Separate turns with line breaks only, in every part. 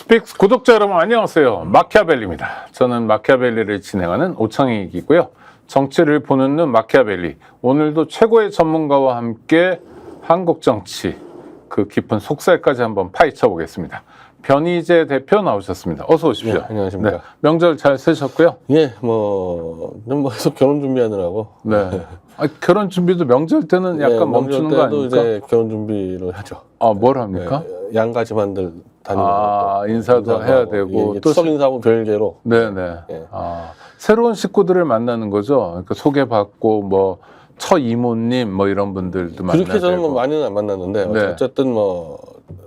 스픽스 구독자 여러분 안녕하세요. 마키아벨리입니다. 저는 마키아벨리를 진행하는 오창익이고요. 정치를 보는 눈 마키아벨리. 오늘도 최고의 전문가와 함께 한국 정치 그 깊은 속살까지 한번 파헤쳐 보겠습니다. 변희재 대표 나오셨습니다. 어서 오십시오.
네, 안녕하십니까.
네, 명절 잘 쓰셨고요.
예, 뭐 계속 결혼 준비하느라고.
네. 결혼 준비도 명절 때는 약간
예,
멈추는 거
명절 때도
아닙니까?
이제 결혼 준비를 하죠.
아, 뭘 합니까?
예, 양가 집안들 다니는
아, 인사도 해야 되고
또 추석 인사하고 별개로.
네네.
예.
아, 새로운 식구들을 만나는 거죠. 그러니까 소개받고 뭐 처이모님 뭐 이런 분들도 만나야
그렇게 저는
되고.
뭐 많이는 안 만났는데
네.
어쨌든 뭐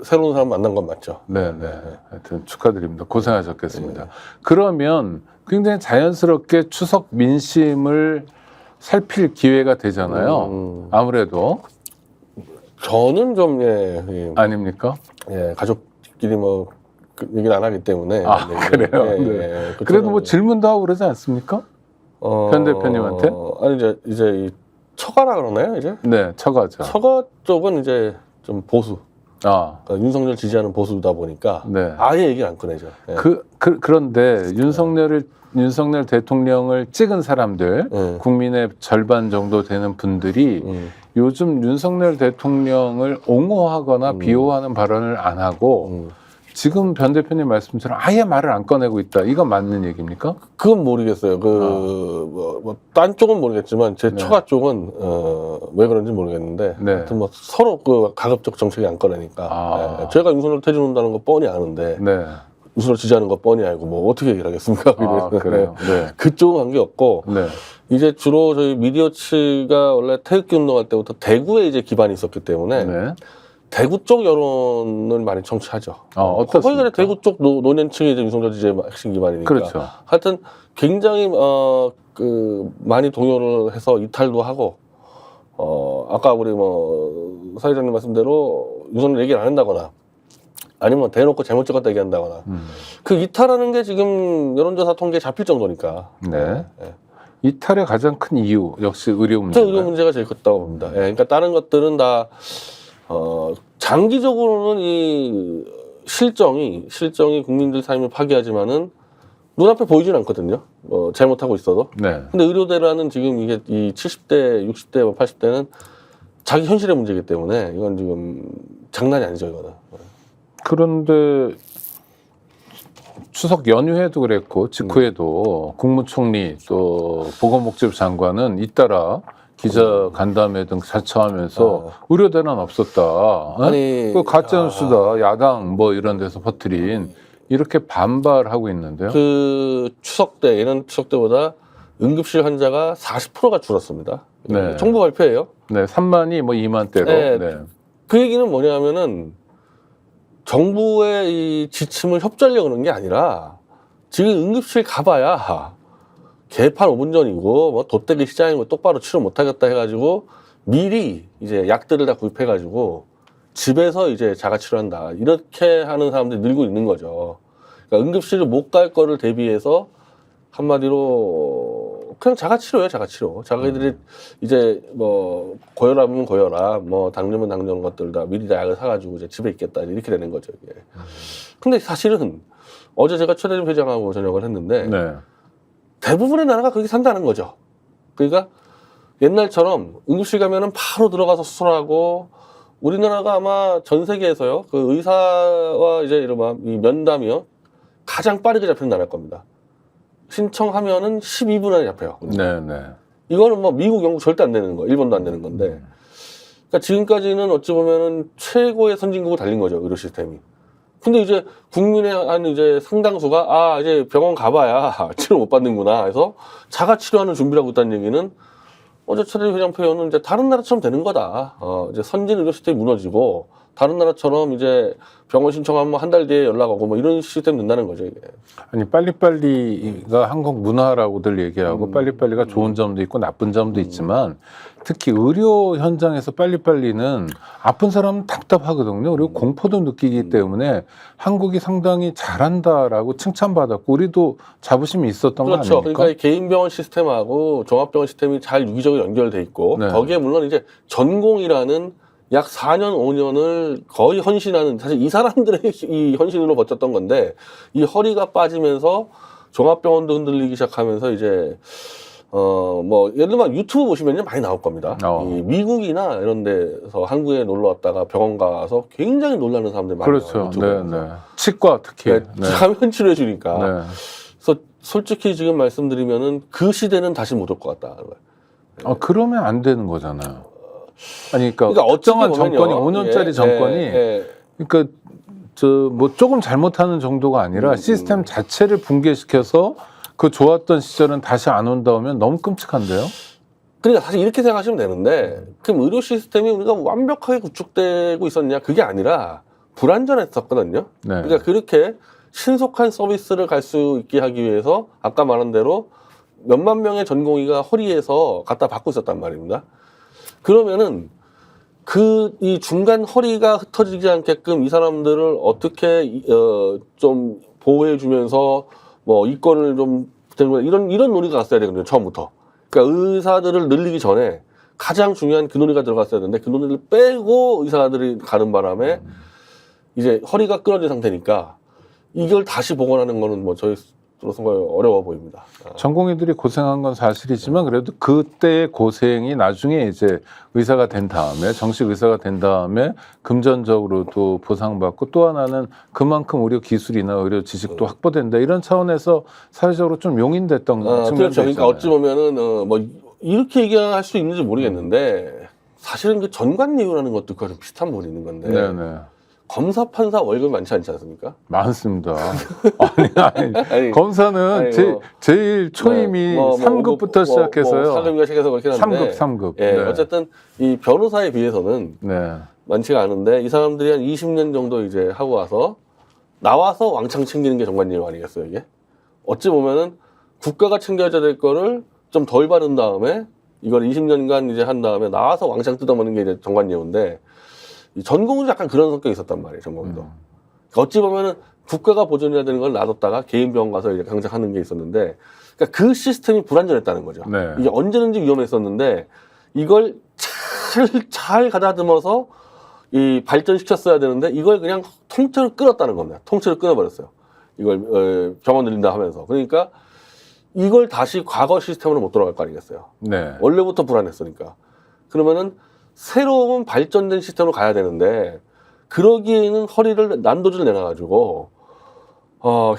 새로운 사람 만난 건 맞죠.
네네. 하여튼 축하드립니다. 고생하셨겠습니다. 그러면 굉장히 자연스럽게 추석 민심을 살필 기회가 되잖아요. 아무래도
저는 좀
아닙니까?
가족끼리 뭐 얘기를 안 하기 때문에.
아, 그래요? 네. 그래도 뭐 질문도 하고 그러지 않습니까? 변 대표님한테?
아니 이제 이 처가라 그러나요 이제?
네, 처가죠.
처가 쪽은 이제 좀 보수.
아,
그러니까 윤석열 지지하는 보수다 보니까
네.
아예 얘기를 안 꺼내죠. 예.
그런데 윤석열 대통령을 찍은 사람들, 국민의 절반 정도 되는 분들이 요즘 윤석열 대통령을 옹호하거나 비호하는 발언을 안 하고 지금 변 대표님 말씀처럼 아예 말을 안 꺼내고 있다. 이건 맞는 얘기입니까?
그건 모르겠어요. 딴 쪽은 모르겠지만 제
네.
처가 쪽은 왜 그런지 모르겠는데
네.
하여튼 뭐 서로 그 가급적 정책이 안 꺼내니까
아.
제가 윤석열 퇴진한다는 거 뻔히 아는데
네.
윤석열 지지하는 거 뻔히 알고 뭐 어떻게 얘기를 하겠습니까?
아, 그래요. 네.
그쪽은 관계없고
네.
이제 주로 저희 미디어치가 원래 태극기 운동할 때부터 대구에 이제 기반이 있었기 때문에
네.
대구 쪽 여론을 많이 청취하죠.
어떻습니까?
거기가 대구 쪽 노년층이 이제 윤석열 지지의 핵심 기반이니까.
그렇죠.
하여튼 굉장히 많이 동요를 해서 이탈도 하고 아까 우리 뭐 사회자님 말씀대로 윤석열 얘기를 안 한다거나 아니면 대놓고 잘못 찍었다 얘기한다거나 그 이탈하는 게 지금 여론조사 통계에 잡힐 정도니까.
네. 이탈의 가장 큰 이유 역시 의료
저
문제인가요?
의료 문제가 제일 컸다고 봅니다. 그러니까 다른 것들은 다 장기적으로는 이 실정이 국민들 삶을 파괴하지만은 눈앞에 보이진 않거든요. 잘못하고 있어도.
네.
근데 의료대라는 지금 이게 이 70대, 60대, 80대는 자기 현실의 문제이기 때문에 이건 지금 장난이 아니죠, 이거는.
그런데 추석 연휴에도 그랬고 직후에도 국무총리 또 보건복지부 장관은 잇따라 기자 간담회 등 자처하면서 의료대란 없었다.
아니,
그 가짜뉴스다. 야당 뭐 이런 데서 퍼뜨린 이렇게 반발하고 있는데요.
그 추석 때, 예년 추석 때보다 응급실 환자가 40%가 줄었습니다.
네.
정부 발표예요.
네, 3만이 뭐 2만대로.
네.
네.
그 얘기는 뭐냐면은 정부의 이 지침을 협조하려고 그러는 게 아니라 지금 응급실 가봐야 개판 5분 전이고 뭐 돗대기 시장이고 똑바로 치료 못하겠다 해가지고 미리 이제 약들을 다 구입해가지고 집에서 이제 자가 치료한다 이렇게 하는 사람들이 늘고 있는 거죠. 그러니까 응급실을 못 갈 거를 대비해서 한마디로 그냥 자가 치료예요, 자가 치료. 자기들이 이제 뭐 고혈압이면 고혈압, 뭐 당뇨면 당뇨 것들 다 미리 다 약을 사가지고 이제 집에 있겠다 이렇게 되는 거죠. 이게. 근데 사실은 어제 제가 최대림 회장하고 저녁을 했는데
네.
대부분의 나라가 그렇게 산다는 거죠. 그러니까 옛날처럼 응급실 가면은 바로 들어가서 수술하고 우리나라가 아마 전 세계에서요 그 의사와 이제 이른바 이 면담이요 가장 빠르게 잡히는 나라일 겁니다. 신청하면은 12분 안에 잡혀요.
네, 네.
이거는 뭐 미국, 영국 절대 안 되는 거, 일본도 안 되는 건데. 그러니까 지금까지는 어찌 보면은 최고의 선진국을 달린 거죠, 의료 시스템이. 근데 이제 국민의 한 이제 상당수가 이제 병원 가봐야 치료 못 받는구나 해서 자가 치료하는 준비를 하고 있다는 얘기는 어제 최대림 회장 표현은 이제 다른 나라처럼 되는 거다. 이제 선진 의료 시스템이 무너지고 다른 나라처럼 이제 병원 신청하면 한 달 뒤에 연락 오고 뭐 이런 시스템 된다는 거죠, 이게.
아니 빨리빨리가 한국 문화라고들 얘기하고 빨리빨리가 좋은 점도 있고 나쁜 점도 있지만 특히 의료 현장에서 빨리빨리는 아픈 사람은 답답하거든요. 그리고 공포도 느끼기 때문에 한국이 상당히 잘한다라고 칭찬받았고 우리도 자부심이 있었던 거
그렇죠.
아닙니까?
그러니까 이 개인병원 시스템하고 종합병원 시스템이 잘 유기적으로 연결돼 있고
네.
거기에 물론 이제 전공이라는 약 4년, 5년을 거의 헌신하는, 사실 이 사람들의 이 헌신으로 버텼던 건데, 이 허리가 빠지면서 종합병원도 흔들리기 시작하면서 이제, 예를 들면 유튜브 보시면요, 많이 나올 겁니다. 이 미국이나 이런 데서 한국에 놀러 왔다가 병원 가서 굉장히 놀라는 사람들이 많아요.
그렇죠. 네, 네. 치과 특히.
네, 가면 치료해주니까.
네.
그래서 솔직히 지금 말씀드리면은 그 시대는 다시 못 올 것 같다.
그러면 안 되는 거잖아요. 아니, 그러니까
어찌
특정한
보면요.
정권이 5년짜리 정권이
예.
그러니까 뭐 조금 잘못하는 정도가 아니라 시스템 자체를 붕괴시켜서 그 좋았던 시절은 다시 안 온다 하면 너무 끔찍한데요.
그러니까 사실 이렇게 생각하시면 되는데, 그럼 의료 시스템이 우리가 완벽하게 구축되고 있었냐? 그게 아니라 불안전했었거든요.
네.
그러니까 그렇게 신속한 서비스를 갈 수 있게 하기 위해서 아까 말한 대로 몇만 명의 전공의가 허리에서 갖다 받고 있었단 말입니다. 그러면은 이 중간 허리가 흩어지지 않게끔 이 사람들을 어떻게 좀 보호해주면서 뭐 이권을 좀 이런 논의가 갔어야 되거든요, 처음부터. 그러니까 의사들을 늘리기 전에 가장 중요한 그 논의가 들어갔어야 되는데 그 논의를 빼고 의사들이 가는 바람에 이제 허리가 끊어진 상태니까 이걸 다시 복원하는 거는 뭐 저희로서 어려워 보입니다.
전공의들이 고생한 건 사실이지만 그래도 그때의 고생이 나중에 이제 의사가 된 다음에 정식 의사가 된 다음에 금전적으로도 보상받고 또 하나는 그만큼 의료 기술이나 의료 지식도 확보된다 이런 차원에서 사회적으로 좀 용인됐던 측면도
그렇죠. 그러니까
있잖아요.
어찌 보면은 뭐 이렇게 얘기할 수 있는지 모르겠는데 사실은 그 전관예우라는 것도 그거랑 비슷한 부분이 있는 건데
네네.
검사 판사 월급 많지 않지 않습니까?
많습니다. 아니, 검사는
아니,
제일 초임이 3급부터 시작해서요.
4급인가 시작해서 그렇긴 한데
3급.
예,
네.
어쨌든 이 변호사에 비해서는
네.
많지가 않은데 이 사람들이 한 20년 정도 이제 하고 나와서 왕창 챙기는 게 정관예우 아니겠어요, 이게? 어찌 보면은 국가가 챙겨줘야 될 거를 좀 덜 받은 다음에 이걸 20년간 이제 한 다음에 나와서 왕창 뜯어먹는 게 이제 정관예우인데 이 전공도 약간 그런 성격이 있었단 말이에요, 전공도. 그러니까 어찌 보면은 국가가 보존해야 되는 걸 놔뒀다가 개인 병원 가서 이제 강작하는 게 있었는데, 그러니까 그 시스템이 불안전했다는 거죠.
네.
이게 언제든지 위험했었는데 이걸 잘 가다듬어서 이 발전시켰어야 되는데 이걸 그냥 통째로 끊었다는 겁니다. 통째로 끊어버렸어요. 이걸 병원 늘린다 하면서. 그러니까 이걸 다시 과거 시스템으로 못 돌아갈 거 아니겠어요.
네.
원래부터 불안했으니까. 그러면은 새로운 발전된 시스템으로 가야 되는데 그러기에는 허리를 난도질 내놔가지고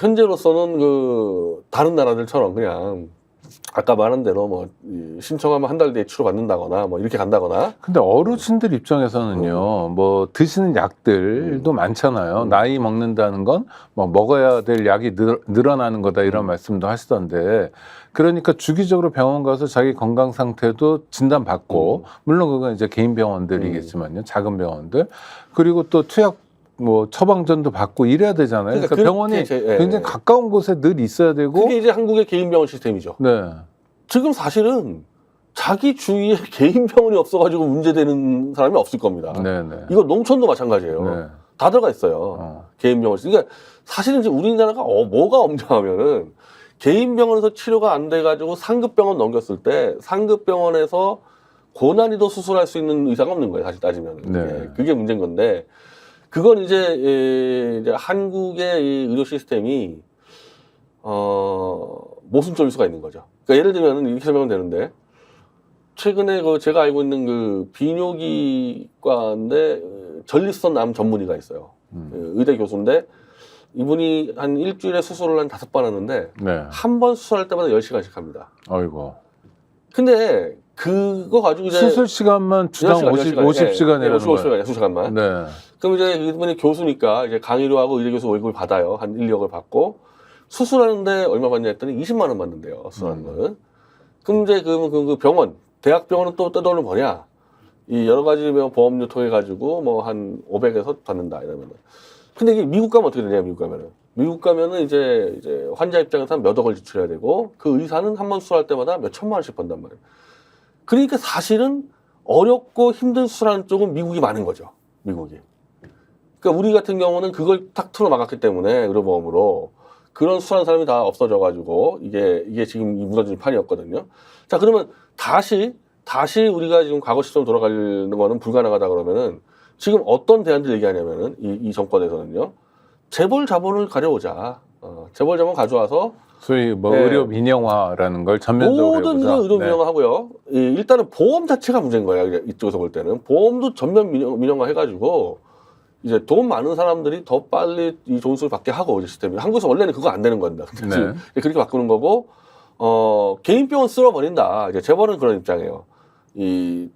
현재로서는 그 다른 나라들처럼 그냥 아까 말한 대로 뭐 신청하면 한 달 뒤에 치료받는다거나 뭐 이렇게 간다거나.
근데 어르신들 입장에서는요, 뭐 드시는 약들도 많잖아요. 나이 먹는다는 건 뭐 먹어야 될 약이 늘어나는 거다 이런 말씀도 하시던데, 그러니까 주기적으로 병원 가서 자기 건강 상태도 진단받고, 물론 그건 이제 개인 병원들이겠지만요, 작은 병원들. 그리고 또 투약 뭐 처방전도 받고 이래야 되잖아요. 그러니까 병원이 굉장히 가까운 곳에 늘 있어야 되고.
그게 이제 한국의 개인 병원 시스템이죠.
네.
지금 사실은 자기 주위에 개인 병원이 없어가지고 문제되는 사람이 없을 겁니다.
네네.
이거 농촌도 마찬가지예요.
네.
다 들어가 있어요. 개인 병원. 그러니까 사실은 이제 우리나라가 뭐가 엄청하면은 개인 병원에서 치료가 안 돼가지고 상급 병원 넘겼을 때 상급 병원에서 고난이도 수술할 수 있는 의사가 없는 거예요. 사실 따지면.
네.
그게 문제인 건데 그건 이제 한국의 이 의료 시스템이 모순점일 수가 있는 거죠. 그러니까 예를 들면 이렇게 설명하면 되는데 최근에 제가 알고 있는 그 비뇨기과인데 전립선 암 전문의가 있어요. 의대 교수인데 이분이 한 일주일에 수술을 한 5번 하는데
네.
한 번 수술할 때마다 10시간씩 합니다.
아이고.
근데 그거 가지고 이제
수술 시간만 주당 50시간이라는 거예요.
50시간만.
네.
그럼 이제 이분이 교수니까 이제 강의료 하고 의대 교수 월급을 받아요. 한 1, 2억을 받고 수술하는데 얼마 받냐 했더니 20만 원 받는데요. 수술하는 거는. 그럼 이제 그 병원, 대학 병원은 또 떼돈을 버냐? 이 여러 가지 보험료 통해 가지고 뭐 한 500에서 받는다 이러면은. 근데 이게 미국 가면 어떻게 되냐? 미국 가면은 이제 환자 입장에서 몇 억을 지출해야 되고 그 의사는 한 번 수술할 때마다 몇 천만 원씩 번단 말이에요. 그러니까 사실은 어렵고 힘든 수술하는 쪽은 미국이 많은 거죠. 미국이. 그러니까 우리 같은 경우는 그걸 탁 틀어 막았기 때문에 의료보험으로 그런 수술하는 사람이 다 없어져가지고 이게 지금 이 무너진 판이었거든요. 자, 그러면 다시 다시 우리가 지금 과거 시점 돌아가는 거는 불가능하다 그러면은 지금 어떤 대안들 얘기하냐면은 이 정권에서는요. 재벌 자본을 가져오자. 재벌 자본 가져와서
소위 뭐
네.
의료 민영화라는 걸 전면적으로
모든
해보자.
의료 민영화하고요. 일단은 보험 자체가 문제인 거야. 이쪽에서 볼 때는 보험도 전면 민영화 해가지고 이제 돈 많은 사람들이 더 빨리 이 좋은 수를 받게 하고 이제 시스템이 한국에서 원래는 그거 안 되는 겁니다. 근데
네.
지금 그렇게 바꾸는 거고 개인 병원 쓸어버린다. 이제 재벌은 그런 입장이에요. 이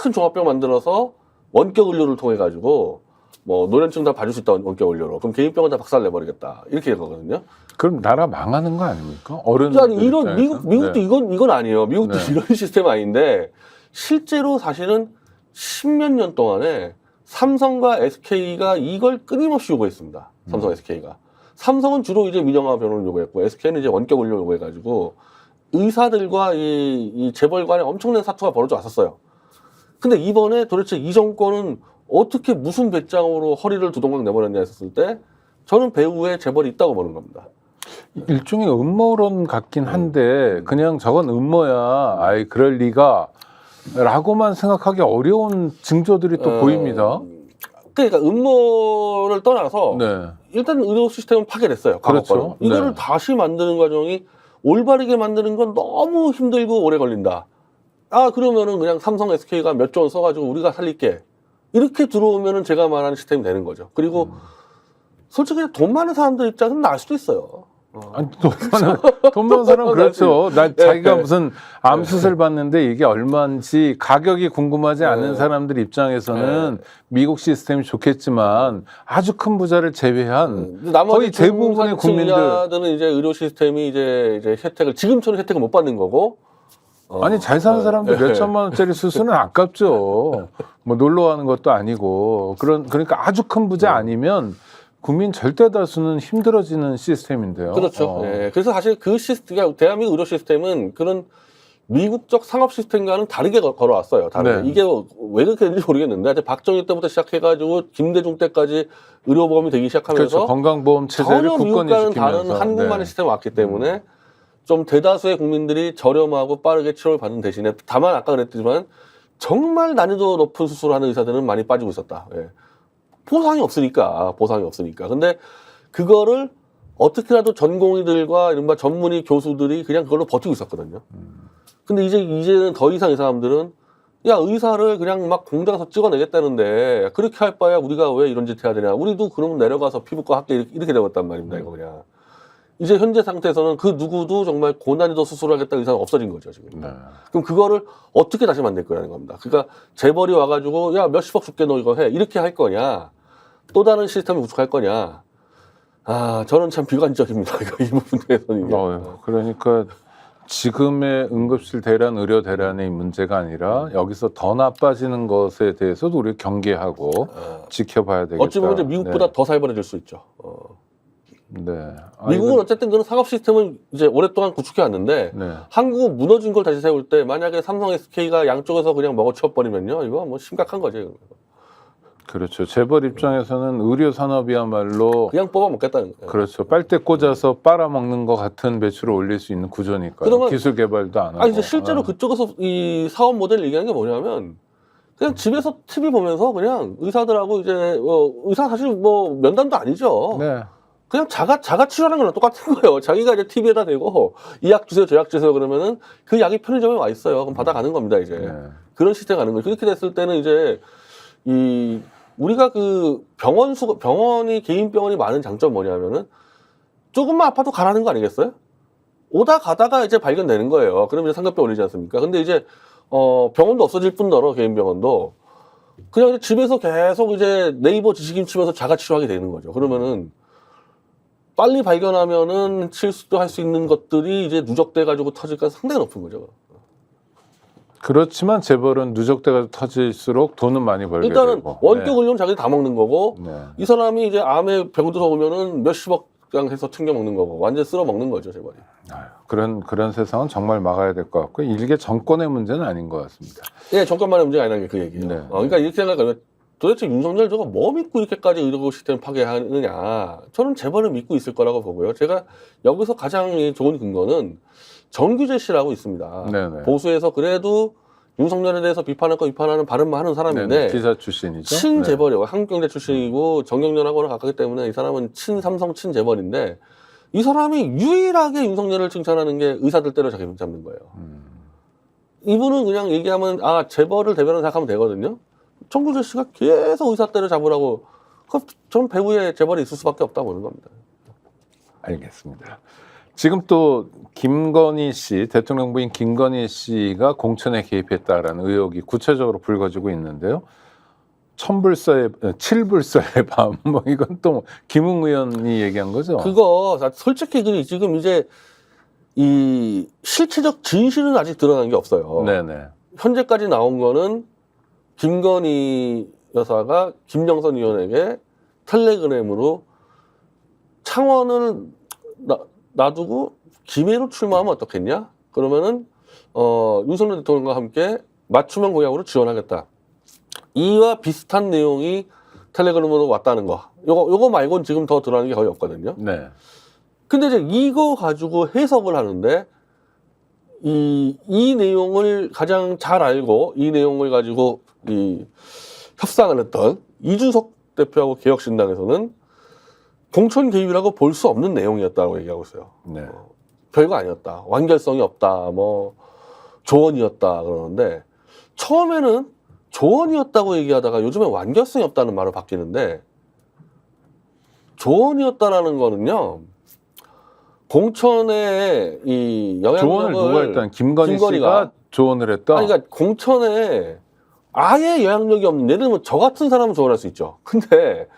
큰 종합병 만들어서 원격 의료를 통해 가지고 뭐 노년층 다 봐줄 수 있다 원격 의료로. 그럼 개인 병원 다 박살 내버리겠다. 이렇게 된 거거든요.
그럼 나라 망하는 거 아닙니까? 어른
아니, 이런 미국도 이건 아니에요. 미국도
네.
이런 시스템 아닌데 실제로 사실은 십몇 년 동안에 삼성과 SK가 이걸 끊임없이 요구했습니다. 삼성, SK가. 삼성은 주로 이제 민영화 변호를 요구했고 SK는 이제 원격 의료 요구해가지고 의사들과 이 재벌 간에 엄청난 사투가 벌어져 왔었어요. 근데 이번에 도대체 이 정권은 어떻게 무슨 배짱으로 허리를 두동강 내버렸냐 했을 때 저는 배후에 재벌이 있다고 보는 겁니다.
일종의 음모론 같긴 한데 그냥 저건 음모야. 아이 그럴 리가 라고만 생각하기 어려운 징조들이 또 보입니다.
그러니까 음모를 떠나서
네.
일단 의료 시스템은 파괴됐어요.
그렇죠.
과거처럼. 이거를
네.
다시 만드는 과정이 올바르게 만드는 건 너무 힘들고 오래 걸린다. 그러면은 그냥 삼성, SK가 몇 조 원 써가지고 우리가 살릴게. 이렇게 들어오면은 제가 말하는 시스템이 되는 거죠. 그리고 솔직히 돈 많은 사람들 입장에서는 날 수도 있어요.
아니, 돈 많은 사람 그렇죠. 자기가 무슨 암 수술 받는데 이게 얼마인지 가격이 궁금하지 않은 사람들 입장에서는 미국 시스템이 좋겠지만 아주 큰 부자를 제외한 거의 대부분의 국민들은
이제 의료 시스템이 이제 혜택을 지금처럼 혜택을 못 받는 거고.
아니 잘 사는 사람들 몇 천만 원짜리 수술은 아깝죠. 뭐 놀러 가는 것도 아니고 그러니까 아주 큰 부자 아니면 국민 절대 다수는 힘들어지는 시스템인데요.
그렇죠. 예. 그래서 사실 그 시스템, 대한민국 의료 시스템은 그런 미국적 상업 시스템과는 다르게 걸어왔어요. 다르게.
네.
이게 왜 그렇게 됐는지 모르겠는데, 하여튼 박정희 때부터 시작해가지고 김대중 때까지 의료보험이 되기 시작하면서
그렇죠. 건강보험 체제를
전혀
굳건히
미국과는
지키면서
다른 한국만의 시스템이 왔기 때문에 좀 대다수의 국민들이 저렴하고 빠르게 치료를 받는 대신에 다만 아까 그랬지만 정말 난이도 높은 수술을 하는 의사들은 많이 빠지고 있었다. 예. 보상이 없으니까. 근데 그거를 어떻게라도 전공의들과 이른바 전문의 교수들이 그냥 그걸로 버티고 있었거든요. 근데 이제는 더 이상 이 사람들은 야, 의사를 그냥 막 공장에서 찍어내겠다는데 그렇게 할 바야 우리가 왜 이런 짓 해야 되냐. 우리도 그러면 내려가서 피부과 학계 이렇게 되었단 말입니다. 이거 그냥. 이제 현재 상태에서는 그 누구도 정말 고난이도 수술을 하겠다는 의사는 없어진 거죠, 지금.
네.
그럼 그거를 어떻게 다시 만들 거냐는 겁니다. 그러니까 재벌이 와가지고 야, 몇십억 줄게 너 이거 해. 이렇게 할 거냐. 또 다른 시스템을 구축할 거냐. 저는 참 비관적입니다. 이 부분에서는.
그러니까 지금의 응급실 대란, 의료 대란의 문제가 아니라 여기서 더 나빠지는 것에 대해서도 우리가 경계하고 지켜봐야 되겠다.
어찌 보면 이제 미국보다 더 살벌해질 수 있죠.
네.
미국은 어쨌든 그런 상업 시스템을 이제 오랫동안 구축해 왔는데
네.
한국은 무너진 걸 다시 세울 때 만약에 삼성, SK가 양쪽에서 그냥 먹어치워버리면요, 이거 뭐 심각한 거죠.
그렇죠. 재벌 입장에서는 의료 산업이야말로
그냥 뽑아 먹겠다는 거예요.
그렇죠. 빨대 꽂아서 빨아먹는 것 같은 매출을 올릴 수 있는 구조니까요.
그러면
기술 개발도 안 하고.
이제 실제로 그쪽에서 이 사업 모델을 얘기하는 게 뭐냐면 그냥 집에서 TV 보면서 그냥 의사들하고 이제 의사 사실 뭐 면담도 아니죠.
네.
그냥 자가 치료하는 거랑 똑같은 거예요. 자기가 이제 TV에다 대고 이 약 주세요, 저 약 주세요 그러면은 그 약이 편의점에 와 있어요. 그럼 받아가는 겁니다, 이제.
네.
그런 시스템 가는 거죠. 그렇게 됐을 때는 이제 우리가 그 병원이 개인 병원이 많은 장점 뭐냐면은 조금만 아파도 가라는 거 아니겠어요? 오다 가다가 이제 발견되는 거예요. 그러면 이제 상급병 올리지 않습니까? 근데 이제 병원도 없어질 뿐더러 개인 병원도 그냥 이제 집에서 계속 이제 네이버 지식인 치면서 자가 치료하게 되는 거죠. 그러면은 빨리 발견하면은 실수도 할 수 있는 것들이 이제 누적돼 가지고 터질 가능성이 상당히 높은 거죠.
그렇지만 재벌은 누적돼가 터질수록 돈은 많이 벌게
일단은
되고.
원격 의료는 자기들 다 먹는 거고
네.
이 사람이 이제 암에 병들어 오면은 몇십억 장 해서 챙겨 먹는 거고 완전 쓸어 먹는 거죠, 재벌이.
그런 세상은 정말 막아야 될 것 같고 이게 정권의 문제는 아닌 것 같습니다.
예, 정권만의 문제가 아니라는 게 그 얘기예요.
네.
그러니까 이렇게 생각하면 도대체 윤석열 저거 뭐 믿고 이렇게까지 의료 시스템 파괴하느냐. 저는 재벌을 믿고 있을 거라고 보고요. 제가 여기서 가장 좋은 근거는 정규재 씨라고 있습니다.
네네.
보수에서 그래도 윤석열에 대해서 비판할 거 비판하는 발언만 하는 사람인데
네, 기자 출신이죠.
친재벌이에요. 한국경제 출신이고 정경련하고는 가깝기 때문에 이 사람은 친삼성 친재벌인데 이 사람이 유일하게 윤석열을 칭찬하는 게 의사들 때려 잡는 거예요. 이분은 그냥 얘기하면 재벌을 대변을 생각하면 되거든요. 정구재 씨가 계속 의사 때려 잡으라고 전 배후에 재벌이 있을 수밖에 없다고 보는 겁니다.
알겠습니다. 지금 또 김건희 씨, 대통령 부인 김건희 씨가 공천에 개입했다라는 의혹이 구체적으로 불거지고 있는데요. 천불사의 칠불사의 밤, 뭐 이건 또 김웅 의원이 얘기한 거죠.
그거 솔직히 지금 이제 이 실체적 진실은 아직 드러난 게 없어요.
네네.
현재까지 나온 거는 김건희 여사가 김영선 의원에게 텔레그램으로 창원을 놔두고 김해로 출마하면 어떻겠냐? 그러면은 윤석열 대통령과 함께 맞춤형 공약으로 지원하겠다. 이와 비슷한 내용이 텔레그램으로 왔다는 거. 요거 말고는 지금 더 드러나는 게 거의 없거든요.
네.
근데 이제 이거 가지고 해석을 하는데 이 내용을 가장 잘 알고 이 내용을 가지고 이 협상을 했던 이준석 대표하고 개혁신당에서는 공천 개입이라고 볼 수 없는 내용이었다고 얘기하고 있어요.
네.
별거 아니었다. 완결성이 없다. 뭐 조언이었다 그러는데 처음에는 조언이었다고 얘기하다가 요즘에 완결성이 없다는 말로 바뀌는데 조언이었다라는 거는요. 공천에 이 영향력을
조언을 누가 했다는 김건희
김건희가
씨가 조언을 했다.
아니, 그러니까 공천에 아예 영향력이 없는 예를 들면 저 같은 사람은 조언할 수 있죠. 근데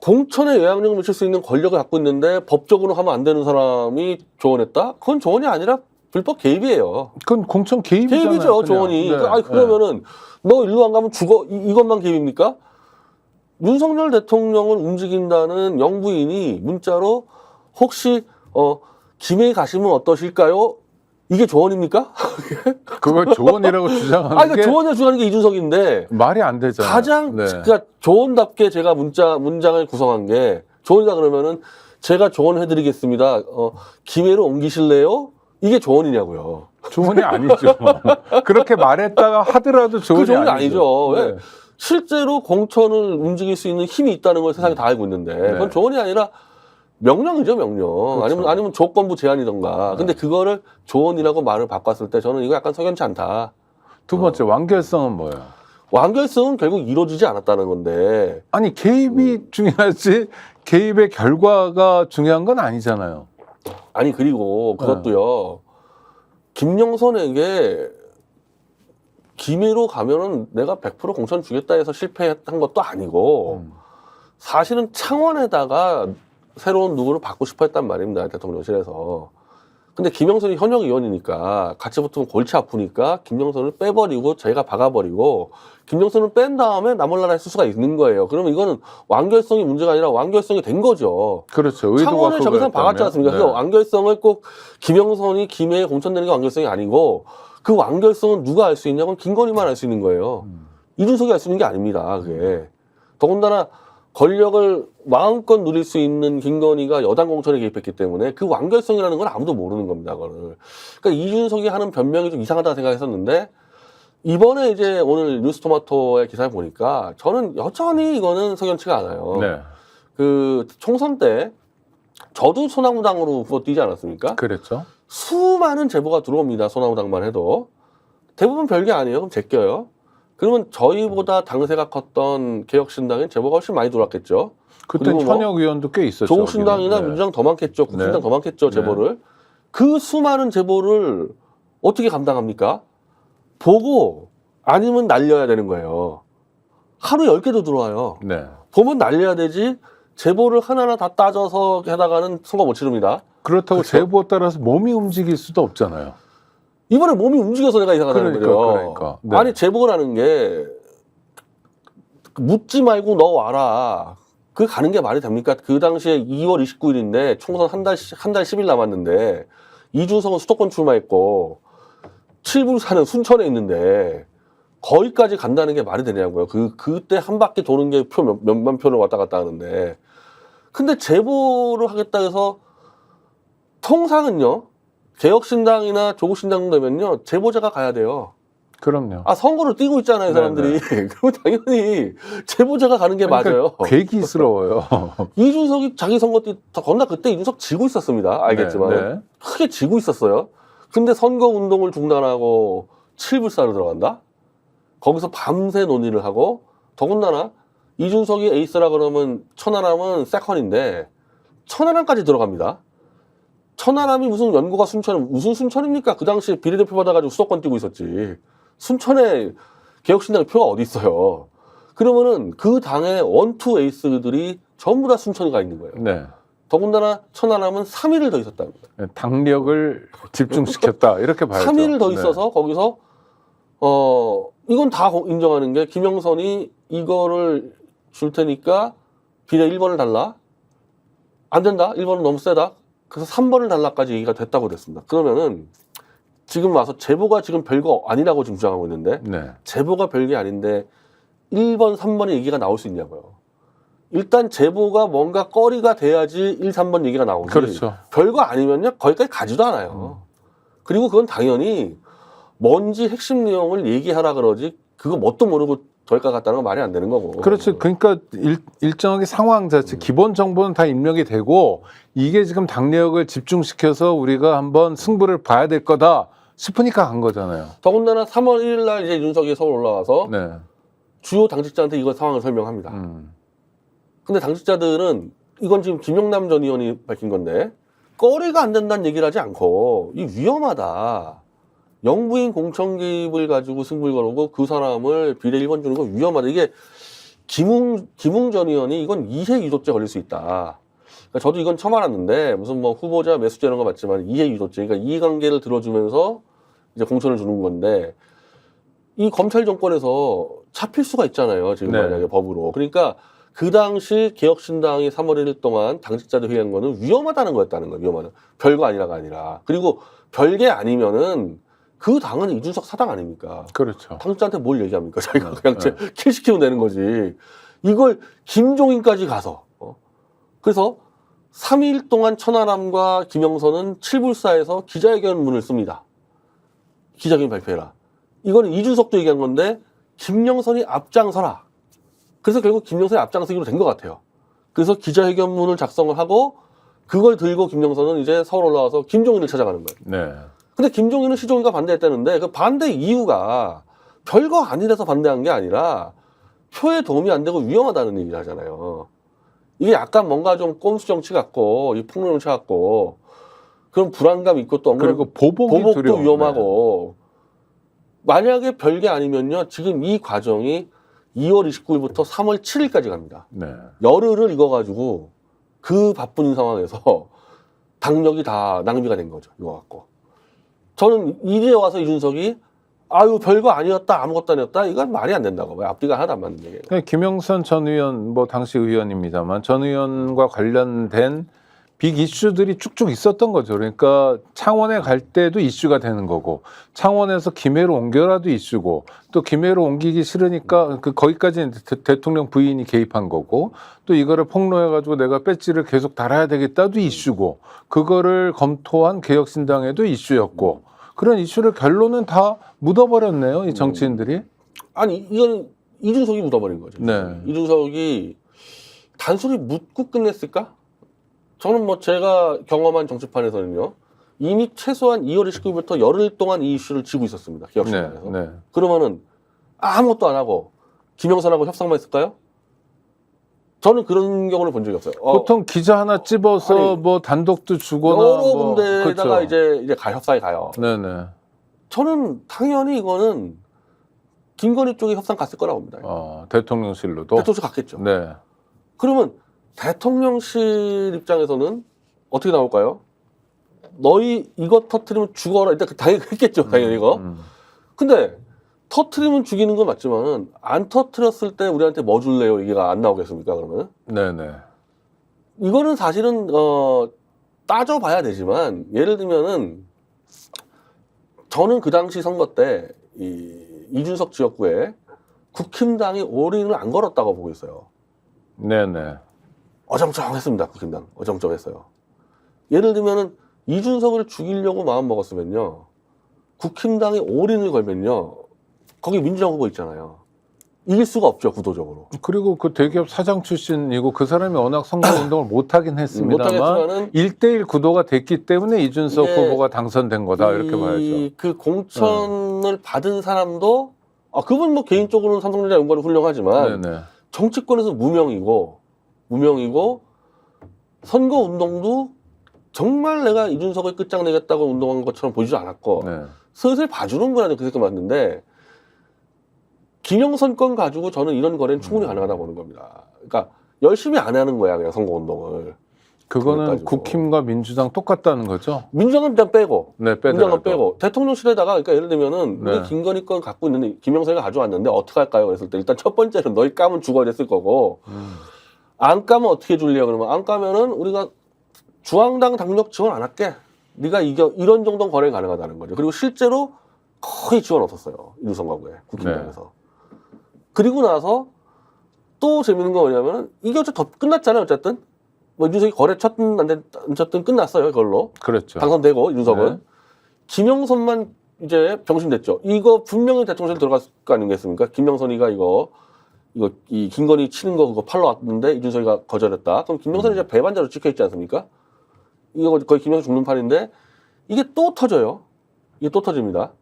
공천에 영향력을 미칠 수 있는 권력을 갖고 있는데 법적으로 하면 안 되는 사람이 조언했다? 그건 조언이 아니라 불법 개입이에요.
그건 공천 개입이잖아요.
개입이죠,
그냥.
조언이.
네.
그러면은 너 일로 안 가면 죽어. 이것만 개입입니까? 윤석열 대통령을 움직인다는 영부인이 문자로 혹시 김해에 가시면 어떠실까요? 이게 조언입니까?
그걸 조언이라고 주장하는
그러니까
게
조언을 주장하는 게 이준석인데
말이 안 되잖아요.
가장
네.
그러니까 조언답게 제가 문장을 구성한 게 조언이다 그러면은 제가 조언해드리겠습니다. 김해로 옮기실래요? 이게 조언이냐고요.
조언이 아니죠. 그렇게 말했다가 하더라도 조언이,
그 조언이 아니죠.
네.
왜? 실제로 공천을 움직일 수 있는 힘이 있다는 걸 세상이 다 알고 있는데 그건 조언이 아니라 명령이죠, 명령.
그렇죠.
아니면 조건부 제안이던가. 근데 그거를 조언이라고 말을 바꿨을 때 저는 이거 약간 석연치 않다.
두 번째 완결성은 뭐예요?
완결성은 결국 이루어지지 않았다는 건데.
아니 개입이 중요하지 개입의 결과가 중요한 건 아니잖아요.
아니 그리고 그것도요. 김영선에게 김해로 가면은 내가 100% 공천 주겠다 해서 실패한 것도 아니고 사실은 창원에다가 새로운 누구를 받고 싶어 했단 말입니다. 대통령실에서. 근데 김영선이 현역 의원이니까 같이 붙으면 골치 아프니까 김영선을 빼버리고 저희가 박아버리고 김영선을 뺀 다음에 나몰라라 했을 수가 있는 거예요. 그러면 이거는 완결성이 문제가 아니라 완결성이 된 거죠.
그렇죠. 의도가
창원에 저기서 박았지 않습니까?
네.
그래서 완결성을 꼭 김영선이 김해에 공천되는 게 완결성이 아니고 그 완결성은 누가 알 수 있냐면 김건희만 알 수 있는 거예요. 이준석이 알 수 있는 게 아닙니다. 그게. 더군다나 권력을 마음껏 누릴 수 있는 김건희가 여당 공천에 개입했기 때문에 그 완결성이라는 건 아무도 모르는 겁니다. 그거를. 그러니까 이준석이 하는 변명이 좀 이상하다고 생각했었는데 이번에 이제 오늘 뉴스토마토의 기사를 보니까 저는 여전히 이거는 석연치가 않아요.
네.
그 총선 때 저도 소나무당으로 후보 뛰지 않았습니까?
그랬죠.
수많은 제보가 들어옵니다. 소나무당만 해도. 대부분 별게 아니에요. 그럼 제껴요. 그러면 저희보다 당세가 컸던 개혁신당엔 제보가 훨씬 많이 들어왔겠죠.
그때 현역 의원도 꽤 있었죠.
조국신당이나
여기는.
민주당 더 많겠죠. 국민당
네.
더 많겠죠. 제보를. 그 수많은 제보를 어떻게 감당합니까? 보고 아니면 날려야 되는 거예요. 하루 10개도 들어와요.
네.
보면 날려야 되지 제보를 하나하나 다 따져서 해다가는 선거 못 치릅니다.
그렇다고
그렇죠?
제보에 따라서 몸이 움직일 수도 없잖아요.
이번에 몸이 움직여서 내가 이상하다는 거죠.
그러니까. 네.
아니 제보라는 게 묻지 말고 너 와라. 그 가는 게 말이 됩니까? 그 당시에 2월 29일인데 총선 한 달 10일 남았는데 이준석은 수도권 출마했고 칠불사는 순천에 있는데 거기까지 간다는 게 말이 되냐고요. 그때 한 바퀴 도는 게 몇만 표를 왔다 갔다 하는데. 근데 제보를 하겠다 해서 통상은요. 개혁신당이나 조국신당 되면요. 제보자가 가야 돼요.
그럼요.
아, 선거를 뛰고 있잖아요, 사람들이. 그러면 당연히 제보자가 가는 게
그러니까
맞아요.
괴기스러워요.
이준석이 자기 선거 때, 건나 그때 이준석 지고 있었습니다. 알겠지만.
네.
크게 지고 있었어요. 근데 선거 운동을 중단하고 7불사로 들어간다? 거기서 밤새 논의를 하고, 더군다나 이준석이 에이스라 그러면 천하람은 세컨인데, 천하람까지 들어갑니다. 천하람이 무슨 연고가 순천, 무슨 순천입니까? 그 당시에 비례대표 받아가지고 수도권 뛰고 있었지. 순천에 개혁신당의 표가 어디 있어요. 그러면은 그 당의 원투 에이스들이 전부 다 순천에 가 있는 거예요.
네.
더군다나 천하람은 3일을 더 있었답니다.
당력을 집중시켰다. 이렇게 봐야죠.
3일을 더
네.
있어서 거기서 이건 다 인정하는 게 김영선이 이거를 줄 테니까 비례 1번을 달라. 안 된다. 1번은 너무 세다. 그래서 3번을 달라까지 얘기가 됐다고 그랬습니다. 그러면은 지금 와서 제보가 지금 별거 아니라고 지금 주장하고 있는데
네.
제보가 별게 아닌데 1번, 3번의 얘기가 나올 수 있냐고요. 일단 제보가 뭔가 거리가 돼야지 1, 3번 얘기가 나오지.
그렇죠.
별거 아니면요 거기까지 가지도 않아요. 그리고 그건 당연히 뭔지 핵심 내용을 얘기하라 그러지 그거 뭣도 모르고 저기까지 갔다는 건 말이 안 되는 거고.
그렇지. 그러니까 일정하게 상황 자체, 기본 정보는 다 입력이 되고 이게 지금 당력을 집중시켜서 우리가 한번 승부를 봐야 될 거다 싶으니까 간 거잖아요.
더군다나 3월 1일 날 이제 윤석이 서울 올라와서
네.
주요 당직자한테 이거 상황을 설명합니다. 근데 당직자들은 이건 지금 김영남 전 의원이 밝힌 건데 거리가 안 된다는 얘기를 하지 않고 이 위험하다. 영부인 공천 개입을 가지고 승부를 걸고 그 사람을 비례 1번 주는 거 위험하다. 이게 김웅 전 의원이 이건 이해 유도죄 걸릴 수 있다. 그러니까 저도 이건 처음 알았는데 무슨 뭐 후보자 매수죄 이런 거 맞지만 이해 유도죄. 그러니까 이해관계를 들어주면서 이제 공천을 주는 건데 이 검찰 정권에서 잡힐 수가 있잖아요. 지금
네.
만약에 법으로. 그러니까 그 당시 개혁신당이 3월 1일 동안 당직자들 회의한 거는 위험하다는 거였다는 거예요. 위험하다. 별거 아니라가 아니라. 그리고 별게 아니면은 그 당은 이준석 사당 아닙니까?
그렇죠.
당직자한테 뭘 얘기합니까? 자기가 그냥 킬 시키면 되는 거지. 이걸 김종인까지 가서. 그래서 3일 동안 천하람과 김영선은 7불사에서 기자회견문을 씁니다. 기자회견 발표해라. 이거는 이준석도 얘기한 건데 김영선이 앞장서라. 그래서 결국 김영선이 앞장서기로 된 것 같아요. 그래서 기자회견문을 작성을 하고 그걸 들고 김영선은 이제 서울 올라와서 김종인을 찾아가는 거예요.
네.
근데 김종인은 시종일관 반대했다는데 그 반대 이유가 별거 아니라서 반대한 게 아니라 표에 도움이 안 되고 위험하다는 얘기를 하잖아요. 이게 약간 뭔가 좀 꼼수 정치 같고 이 폭로 정치 같고 그런 불안감 있고 또
그리고 보복이
보복도
두려워.
위험하고 만약에 별게 아니면요 지금 이 과정이 2월 29일부터 3월 7일까지 갑니다.
네.
열흘을 익어가지고 그 바쁜 상황에서 당력이 다 낭비가 된 거죠. 이거 갖고. 저는 이제 와서 이준석이 아유 별거 아니었다 아무것도 아니었다 이건 말이 안 된다고. 왜 앞뒤가 하나도 안 맞는 얘기예요.
김영선 전 의원, 뭐 당시 의원입니다만 전 의원과 관련된 빅 이슈들이 쭉쭉 있었던 거죠. 그러니까 창원에 갈 때도 이슈가 되는 거고, 창원에서 김해로 옮겨라도 이슈고, 또 김해로 옮기기 싫으니까 거기까지 대통령 부인이 개입한 거고, 또 이거를 폭로해가지고 내가 배지를 계속 달아야 되겠다도 이슈고, 그거를 검토한 개혁신당에도 이슈였고, 그런 이슈를 결론은 다 묻어버렸네요, 이 정치인들이.
아니 이건 이준석이 묻어버린 거죠.
네.
이준석이 단순히 묻고 끝냈을까? 저는 뭐 제가 경험한 정치판에서는요. 이미 최소한 2월 29일부터 열흘 동안 이 이슈를 쥐고 있었습니다. 기억신당에서.
네.
그러면은 아무것도 안 하고 김영선하고 협상만 했을까요? 저는 그런 경우를 본 적이 없어요.
보통 기자 하나 찝어서
아니,
뭐 단독도 주거나
여러
뭐,
군데다가
그렇죠.
이제 협상에 가요.
네네.
저는 당연히 이거는 김건희 쪽에 협상 갔을 거라고 봅니다.
대통령실로도.
대통령 갔겠죠.
네.
그러면 대통령실 입장에서는 어떻게 나올까요? 너희 이거 터트리면 죽어라. 일단 당연히 했겠죠. 당연히 이거. 근데 터트리면 죽이는 건 맞지만은 안 터트렸을 때 우리한테 뭐 줄래요? 얘기가 안 나오겠습니까? 그러면
네네.
이거는 사실은 따져봐야 되지만 예를 들면은 저는 그 당시 선거 때 이준석 지역구에 국힘당이 올인을 안 걸었다고 보고 있어요.
네네.
어정쩡했습니다. 국힘당 어정쩡했어요. 예를 들면은 이준석을 죽이려고 마음 먹었으면요 국힘당이 올인을 걸면요 거기 민주당 후보 있잖아요. 이길 수가 없죠, 구도적으로.
그리고 그 대기업 사장 출신이고 그 사람이 워낙 선거운동을 못하긴 했습니다만
못하겠지만은
1대1 구도가 됐기 때문에 이준석
이게
후보가 당선된 거다 이렇게 봐야죠.
그 공천을 받은 사람도 그분 뭐 개인적으로는 삼성전자 연구원이 훌륭하지만
네네.
정치권에서 무명이고 선거 운동도 정말 내가 이준석을 끝장내겠다고 운동한 것처럼 보이지 않았고
네.
슬슬 봐주는구나 그 생각 맞는데 김영선 건 가지고 저는 이런 거래는 충분히 가능하다고 보는 겁니다. 그러니까 열심히 안 하는 거야 그냥 선거 운동을.
그거는
가지고.
국힘과 민주당 똑같다는 거죠?
민주당은 일단 빼고.
네,
민주당은 빼고. 대통령실에다가 그러니까 예를 들면은
네.
우리 김건희 건 갖고 있는데 김영선이가 가져왔는데 어떻게 할까요? 그랬을 때 일단 첫 번째는 너희 까면 죽어 이랬을 거고 안 까면 어떻게 해줄래요? 그러면 안 까면은 우리가 중앙당 당력 지원 안 할게. 네가 이겨 이런 정도 거래 가능하다는 거죠. 그리고 실제로 거의 지원 없었어요. 이두성 과거에 국힘당에서. 그리고 나서 또 재밌는 거 뭐냐면은 이게 어쨌든 끝났잖아요. 어쨌든 뭐 이준석이 거래 쳤든 안 쳤든 끝났어요. 그걸로
그렇죠.
당선되고 이준석은
네.
김영선만 이제 병신됐죠. 이거 분명히 대통령실 들어갔을 거 아니겠습니까? 김영선이가 이 김건희 치는 거 그거 팔러 왔는데 이준석이가 거절했다. 그럼 김영선이 이제 배반자로 찍혀 있지 않습니까? 이거 거의 김영선 죽는 판인데 이게 또 터져요. 이게 또 터집니다.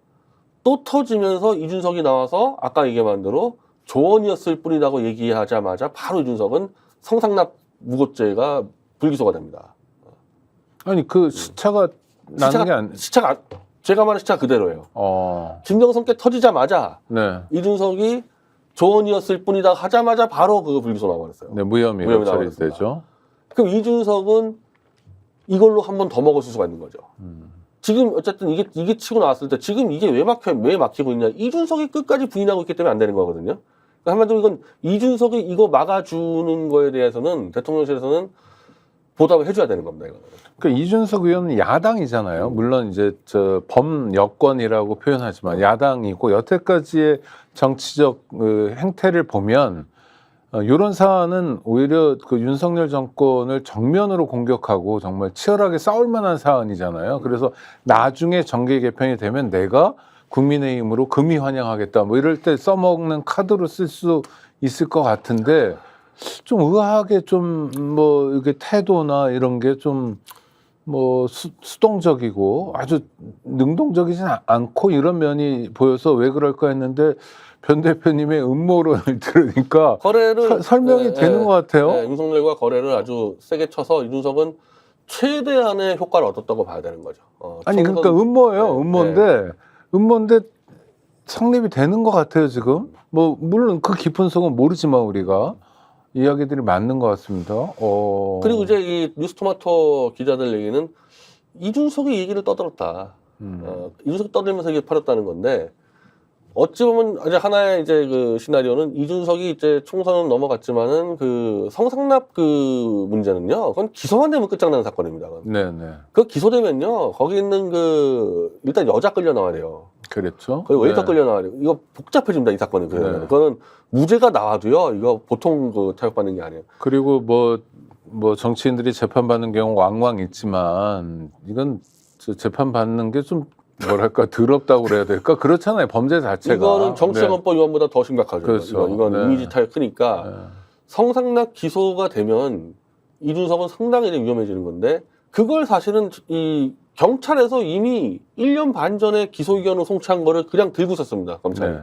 또 터지면서 이준석이 나와서 아까 얘기한 대로 조언이었을 뿐이라고 얘기하자마자 바로 이준석은 성상납 무고죄가 불기소가 됩니다.
아니 그 시차가 나는 게 안.
시차가 제가 말한 시차 그대로예요. 김영선 께 터지자마자
네.
이준석이 조언이었을 뿐이다 하자마자 바로 그거 불기소 나와버렸어요.
네, 무혐의 처리
나와버렸습니다.
되죠.
그럼 이준석은 이걸로 한 번 더 먹었을 수가 있는 거죠. 지금 어쨌든 이게 치고 나왔을 때 지금 이게 왜 막히고 있냐? 이준석이 끝까지 부인하고 있기 때문에 안 되는 거거든요. 그러니까 한마디로 이건 이준석이 이거 막아주는 거에 대해서는 대통령실에서는 보답을 해줘야 되는 겁니다. 이거는.
그러니까 이준석 의원은 야당이잖아요. 물론 이제 범여권이라고 표현하지만 야당이고 여태까지의 정치적 행태를 보면 이런 사안은 오히려 그 윤석열 정권을 정면으로 공격하고 정말 치열하게 싸울 만한 사안이잖아요. 그래서 나중에 정계 개편이 되면 내가 국민의힘으로 금이 환영하겠다 뭐 이럴 때 써먹는 카드로 쓸 수 있을 것 같은데 좀 의아하게 좀 뭐 이게 태도나 이런 게 좀 뭐 수동적이고 아주 능동적이진 않고 이런 면이 보여서 왜 그럴까 했는데 변 대표님의 음모론을 들으니까
거래를
설명이 되는 것 같아요.
네, 윤석열과 거래를 아주 세게 쳐서 이준석은 최대한의 효과를 얻었다고 봐야 되는 거죠.
아니 그러니까 음모예요.
네,
음모인데 성립이 되는 것 같아요 지금. 뭐 물론 그 깊은 속은 모르지만 우리가 이야기들이 맞는 것 같습니다.
그리고 이제 이 뉴스토마토 기자들 얘기는 이준석이 얘기를 떠들었다. 이준석이 떠들면서 이게 팔았다는 건데 어찌 보면 이제 하나의 이제 그 시나리오는 이준석이 이제 총선은 넘어갔지만은 그 성상납 그 문제는요. 그건 기소만 되면 끝장나는 사건입니다.
네네.
그 기소되면요. 거기 있는 일단 여자 끌려 나와야 돼요.
그랬죠.
거기 웨이터 끌려 나와야 돼요. 이거 복잡해집니다. 이 사건은. 그거는 무죄가 나와도요. 이거 보통 타격받는 게 아니에요.
그리고 뭐 정치인들이 재판받는 경우 왕왕 있지만 이건 재판 받는 게 좀 뭐랄까 더럽다고 그래야 될까? 그렇잖아요. 범죄 자체가.
이거는 정치자금법 위반보다 더 심각하죠.
그렇죠.
이건 이미지 타격 크니까 성상납 기소가 되면 이준석은 상당히 위험해지는 건데 그걸 사실은 이 경찰에서 이미 1년 반 전에 기소 의견을 송치한 거를 그냥 들고 있었습니다. 검찰이.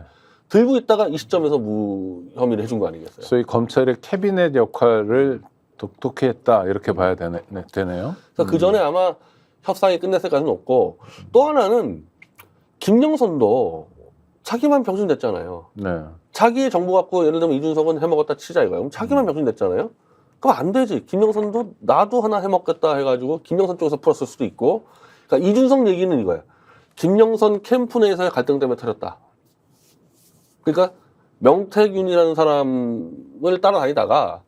들고 있다가 이 시점에서 무혐의를 해준 거 아니겠어요?
소위 검찰의 캐비넷 역할을 독특히 했다 이렇게 봐야 되네요.
그래서 그 전에 아마 협상이 끝냈을 가능성은 없고 또 하나는 김영선도 자기만 병신됐잖아요.
네.
자기의 정보 갖고 예를 들면 이준석은 해먹었다 치자 이거예요. 그럼 자기만 병신됐잖아요. 그럼 안 되지. 김영선도 나도 하나 해먹겠다 해가지고 김영선 쪽에서 풀었을 수도 있고. 그러니까 이준석 얘기는 이거예요. 김영선 캠프 내에서의 갈등 때문에 터졌다. 그러니까 명태균이라는 사람을 따라다니다가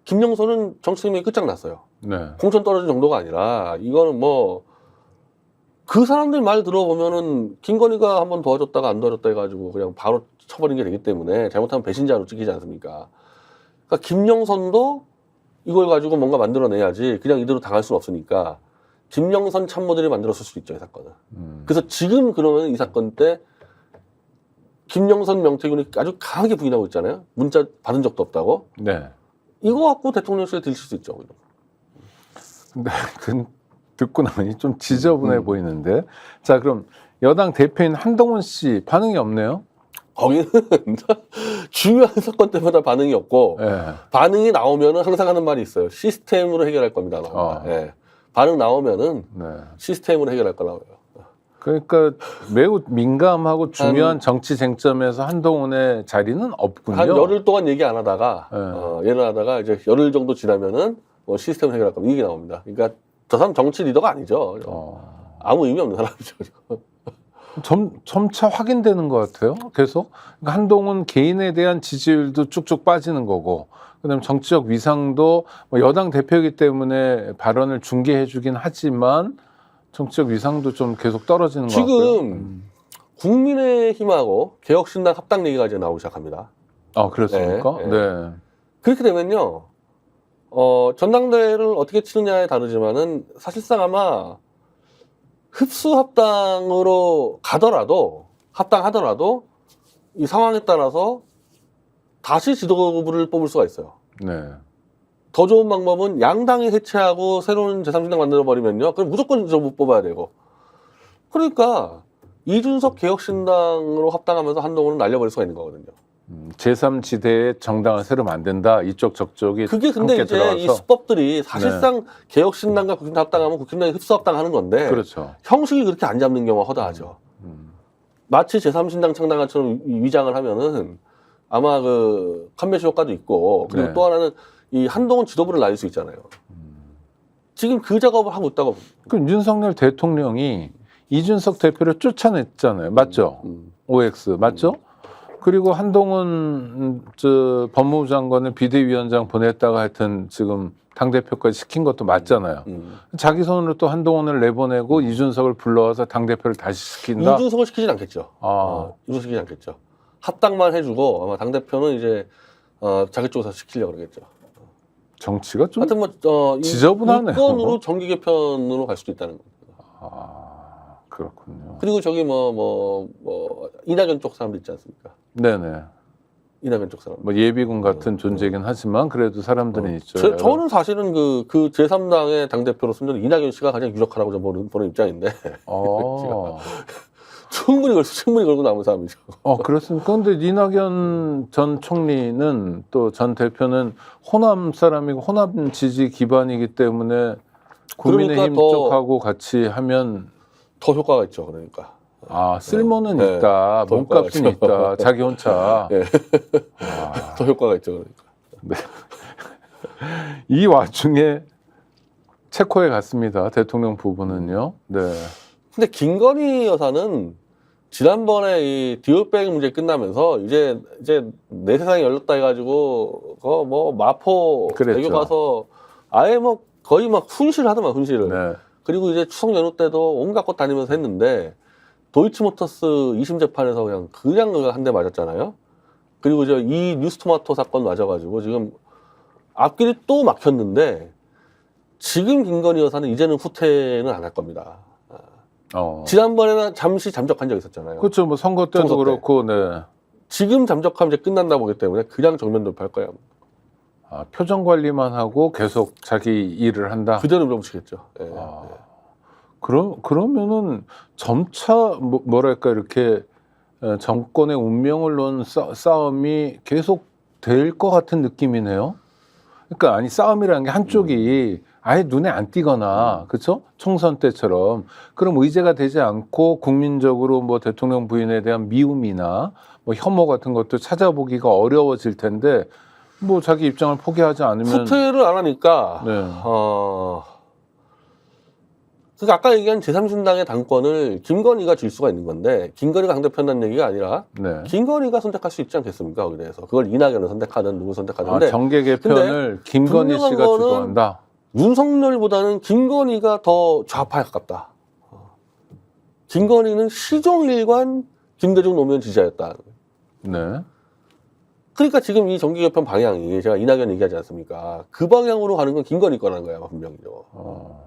김영선은 정치생명이 끝장났어요.
네.
공천 떨어진 정도가 아니라 이거는 뭐 그 사람들 말 들어보면은 김건희가 한번 도와줬다가 안 도와줬다 해가지고 그냥 바로 쳐버린 게 되기 때문에 잘못하면 배신자로 찍히지 않습니까? 그러니까 김영선도 이걸 가지고 뭔가 만들어내야지 그냥 이대로 당할 수는 없으니까 김영선 참모들이 만들었을 수 있죠, 이 사건은. 그래서 지금 그러면 이 사건 때 김영선, 명태균이 아주 강하게 부인하고 있잖아요. 문자 받은 적도 없다고.
네.
이거 갖고 대통령실에 들칠 수 있죠.
근데 듣고 나니 좀 지저분해 보이는데. 자, 그럼 여당 대표인 한동훈 씨 반응이 없네요.
거기는 중요한 사건 때마다 반응이 없고
네.
반응이 나오면은 항상 하는 말이 있어요. 시스템으로 해결할 겁니다. 예. 반응 나오면은
네.
시스템으로 해결할 거라고요.
그러니까 매우 민감하고 중요한 정치 쟁점에서 한동훈의 자리는 없군요.
한 열흘 동안 얘기 안 하다가
네.
얘를 하다가 이제 열흘 정도 지나면은 뭐 시스템을 해결할 겁니다. 이게 나옵니다. 그러니까 저 사람 정치 리더가 아니죠. 아무 의미 없는 사람이죠.
점차 확인되는 것 같아요. 계속 그러니까 한동훈 개인에 대한 지지율도 쭉쭉 빠지는 거고, 그다음에 정치적 위상도 뭐 여당 대표이기 때문에 발언을 중개해주긴 하지만 정치적 위상도 좀 계속 떨어지는 것 같고요.
지금 국민의힘하고 개혁신당 합당 얘기가 이제 나오기 시작합니다.
아, 그렇습니까?
네,
네.
그렇게 되면요, 전당대회를 어떻게 치느냐에 다르지만은 사실상 아마 흡수 합당으로 가더라도, 합당하더라도 이 상황에 따라서 다시 지도부를 뽑을 수가 있어요.
네.
더 좋은 방법은 양당이 해체하고 새로운 제3신당 만들어버리면요, 그럼 무조건 지도부 뽑아야 되고. 그러니까 이준석 개혁신당으로 합당하면서 한동훈은 날려버릴 수가 있는 거거든요.
제3지대에 정당을 새로 만든다. 이쪽 저쪽이
그게 근데
함께
이제
들어가서.
이 수법들이 사실상 개혁신당과 국힘당 합당하면 국힘당이 흡수합당하는 건데
그렇죠.
형식이 그렇게 안 잡는 경우가 허다하죠. 마치 제3신당 창당처럼 위장을 하면은 아마 그 컴배시 효과도 있고, 그리고
네.
또 하나는 이 한동훈 지도부를 날릴 수 있잖아요. 지금 그 작업을 하고 있다고.
그 윤석열 대통령이 이준석 대표를 쫓아냈잖아요. 맞죠? OX 맞죠? 그리고 한동훈 법무부 장관을 비대위원장 보냈다가 하여튼 지금 당대표까지 시킨 것도 맞잖아요. 자기 손으로 또 한동훈을 내보내고 이준석을 불러와서 당대표를 다시 시킨다?
이준석을 시키진 않겠죠. 이준석 시키진 않겠죠. 합당만 해주고 아마 당대표는 이제 자기 쪽에서 시키려고 그러겠죠.
정치가 좀
하여튼 뭐
지저분하네요.
이권으로 정기 개편으로 갈 수도 있다는 겁니다.
그렇군요.
그리고 저기 뭐 이낙연 쪽 사람도 있지 않습니까?
네네.
이낙연 쪽 사람.
뭐 예비군 같은 존재이긴 하지만 그래도 사람들은 있죠.
저는 사실은 그 제3당의 당대표로 순전 이낙연 씨가 가장 유력하다고 저는 보는 입장인데. 충분히 걸고 남은 사람이죠.
그렇습니까? 근데 이낙연 전 총리는 또 전 대표는 호남 사람이고 호남 지지 기반이기 때문에 국민의힘
그러니까
쪽하고 같이 하면
더 효과가 있죠. 그러니까.
쓸모는
네.
있다.
더
몸값은
효과가
있다. 자기 혼자.
네. 더 효과가 있죠. 그러니까.
이 와중에 체코에 갔습니다. 대통령 부부는요. 네.
근데 김건희 여사는 지난번에 이 디올백 문제 끝나면서 이제 내 세상이 열렸다 해가지고 뭐 마포
그랬죠.
대교 가서 아예 뭐 거의 막 훈시를.
네.
그리고 이제 추석 연휴 때도 온갖 곳 다니면서 했는데 도이치모터스 2심 재판에서 그냥 한 대 맞았잖아요. 그리고 이제 이 뉴스토마토 사건 맞아가지고 지금 앞길이 또 막혔는데 지금 김건희 여사는 이제는 후퇴는 안 할 겁니다. 지난번에는 잠시 잠적한 적이 있었잖아요.
그렇죠. 뭐 선거 때도
총선 때.
그렇고, 네.
지금 잠적하면 이제 끝난다 보기 때문에 그냥 정면 돌파할 거예요.
표정 관리만 하고 계속 자기 일을 한다.
그대로 밀어붙이겠죠. 예.
그러면은 점차 뭐랄까 이렇게 정권의 운명을 놓은 싸움이 계속 될 것 같은 느낌이네요. 그러니까 아니 싸움이라는 게 한쪽이 아예 눈에 안 띄거나 그렇죠? 총선 때처럼 그럼 의제가 되지 않고 국민적으로 뭐 대통령 부인에 대한 미움이나 뭐 혐오 같은 것도 찾아보기가 어려워질 텐데 뭐 자기 입장을 포기하지 않으면
후퇴를 안 하니까
네.
그러니까 아까 얘기한 제3신당의 당권을 김건희가 줄 수가 있는 건데 김건희가 당대표한다는 얘기가 아니라
네.
김건희가 선택할 수 있지 않겠습니까? 거기에 대해서 그걸 이낙연을 선택하든 누구 선택하든
정계 개편을 김건희 씨가
분명한 거는
주도한다.
윤석열보다는 김건희가 더 좌파에 가깝다. 김건희는 시종일관 김대중 노무현 지지자였다.
네.
그러니까 지금 이 정기 개편 방향이 제가 이낙연 얘기하지 않습니까? 그 방향으로 가는 건 김건희 거라는 거야, 분명히요.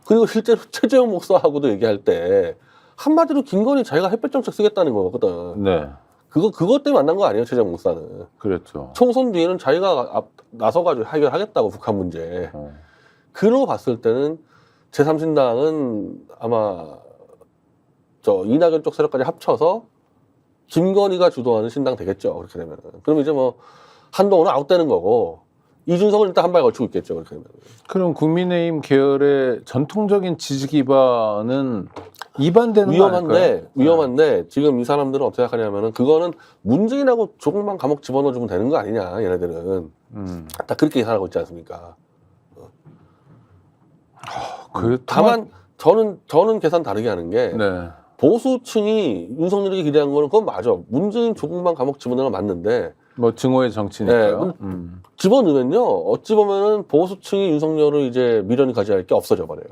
그리고 실제로 최재형 목사하고도 얘기할 때 한마디로 김건희 자기가 햇볕 정책 쓰겠다는 거거든.
네.
그것 때문에 만난 거 아니에요, 최재형 목사는.
그랬죠.
총선 뒤에는 자기가 나서가지고 해결하겠다고, 북한 문제. 그로 봤을 때는 제3신당은 아마 이낙연 쪽 세력까지 합쳐서 김건희가 주도하는 신당 되겠죠. 그렇게 되면. 그럼 이제 뭐 한동훈은 아웃되는 거고 이준석은 일단 한 발 걸치고 있겠죠. 그렇게 되면.
그럼 국민의힘 계열의 전통적인 지지 기반은 이반되는 거 아닐까요?
위험한데 지금 이 사람들은 어떻게 생각하냐면은 그거는 문재인하고 조금만 감옥 집어넣어주면 되는 거 아니냐, 얘네들은. 다 그렇게 계산하고 있지 않습니까? 다만 저는 계산 다르게 하는 게
네.
보수층이 윤석열에게 기대한 거는 그건 맞아. 문재인 조금만 감옥 집어넣으면 맞는데
뭐 증오의 정치니까요.
네, 집어넣으면요, 어찌 보면은 보수층이 윤석열을 이제 미련이 가져야 할 게 없어져 버려요.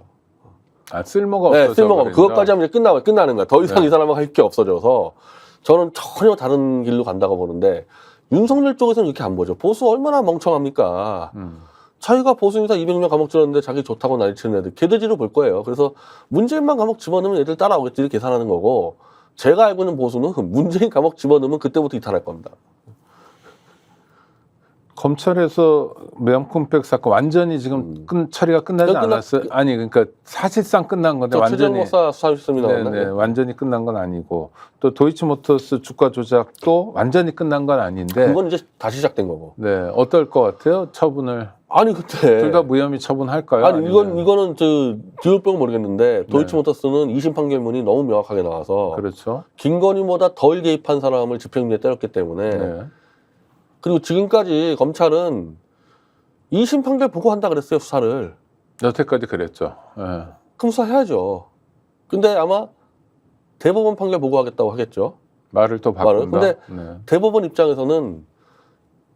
아, 쓸모가
네,
없어서
쓸모가 없어. 그것까지 하면 이제 끝나는 거야. 더 이상
네.
이 사람하고 할 게 없어져서 저는 전혀 다른 길로 간다고 보는데 윤석열 쪽에서는 이렇게 안 보죠. 보수 얼마나 멍청합니까? 자기가 보수 인사 200명 감옥 집었는데 자기 좋다고 난리치는 애들 개돼지로 볼 거예요. 그래서 문재인만 감옥 집어넣으면 애들 따라오겠지 이렇게 계산하는 거고, 제가 알고 있는 보수는 문재인 감옥 집어넣으면 그때부터 이탈할 겁니다.
검찰에서 명품백 사건 완전히 지금 처리가 끝나지 않았어요? 아니, 그러니까 사실상 끝난 건데
최재형
완전히
목사 수사심이
네네,
나왔나요?
완전히 끝난 건 아니고, 또 도이치모터스 주가 조작도 완전히 끝난 건 아닌데,
그건 이제 다시 시작된 거고.
네, 어떨 것 같아요? 처분을
아니 그때
둘 다 무혐의 처분할까요?
아니
아니면?
이거는 기울병은 모르겠는데 도이치모터스는 2심 판결문이 너무 명확하게 나와서
그렇죠.
김건희보다 덜 개입한 사람을 집행유예 때렸기 때문에.
네.
그리고 지금까지 검찰은 2심 판결 보고 한다 그랬어요, 수사를.
여태까지 그랬죠. 네.
그럼 수사해야죠. 근데 아마 대법원 판결 보고 하겠다고 하겠죠.
말을 또 바꾼다.
근데
네.
대법원 입장에서는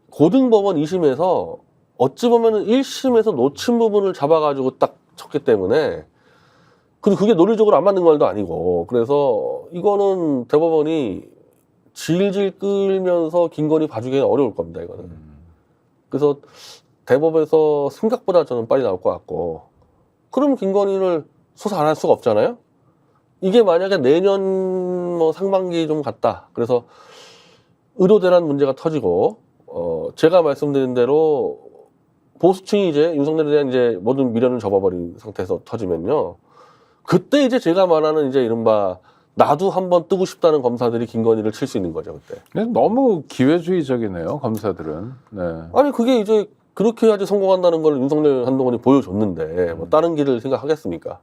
고등법원 2심에서 어찌 보면은 1심에서 놓친 부분을 잡아가지고 딱 쳤기 때문에, 그리고 그게 논리적으로 안 맞는 말도 아니고, 그래서 이거는 대법원이 질질 끌면서 김건희 봐주기가 어려울 겁니다, 이거는. 그래서 대법에서 생각보다 저는 빨리 나올 것 같고, 그럼 김건희를 수사 안 할 수가 없잖아요? 이게 만약에 내년 뭐 상반기 좀 갔다. 그래서 의료대란 문제가 터지고, 제가 말씀드린 대로 보수층이 이제 윤석열에 대한 이제 모든 미련을 접어버린 상태에서 터지면요, 그때 이제 제가 말하는 이제 이른바 나도 한번 뜨고 싶다는 검사들이 김건희를 칠 수 있는 거죠, 그때.
너무 기회주의적이네요, 검사들은. 네.
아니 그게 이제 그렇게 해야지 성공한다는 걸 윤석열 한동훈이 보여줬는데 뭐 다른 길을 생각하겠습니까?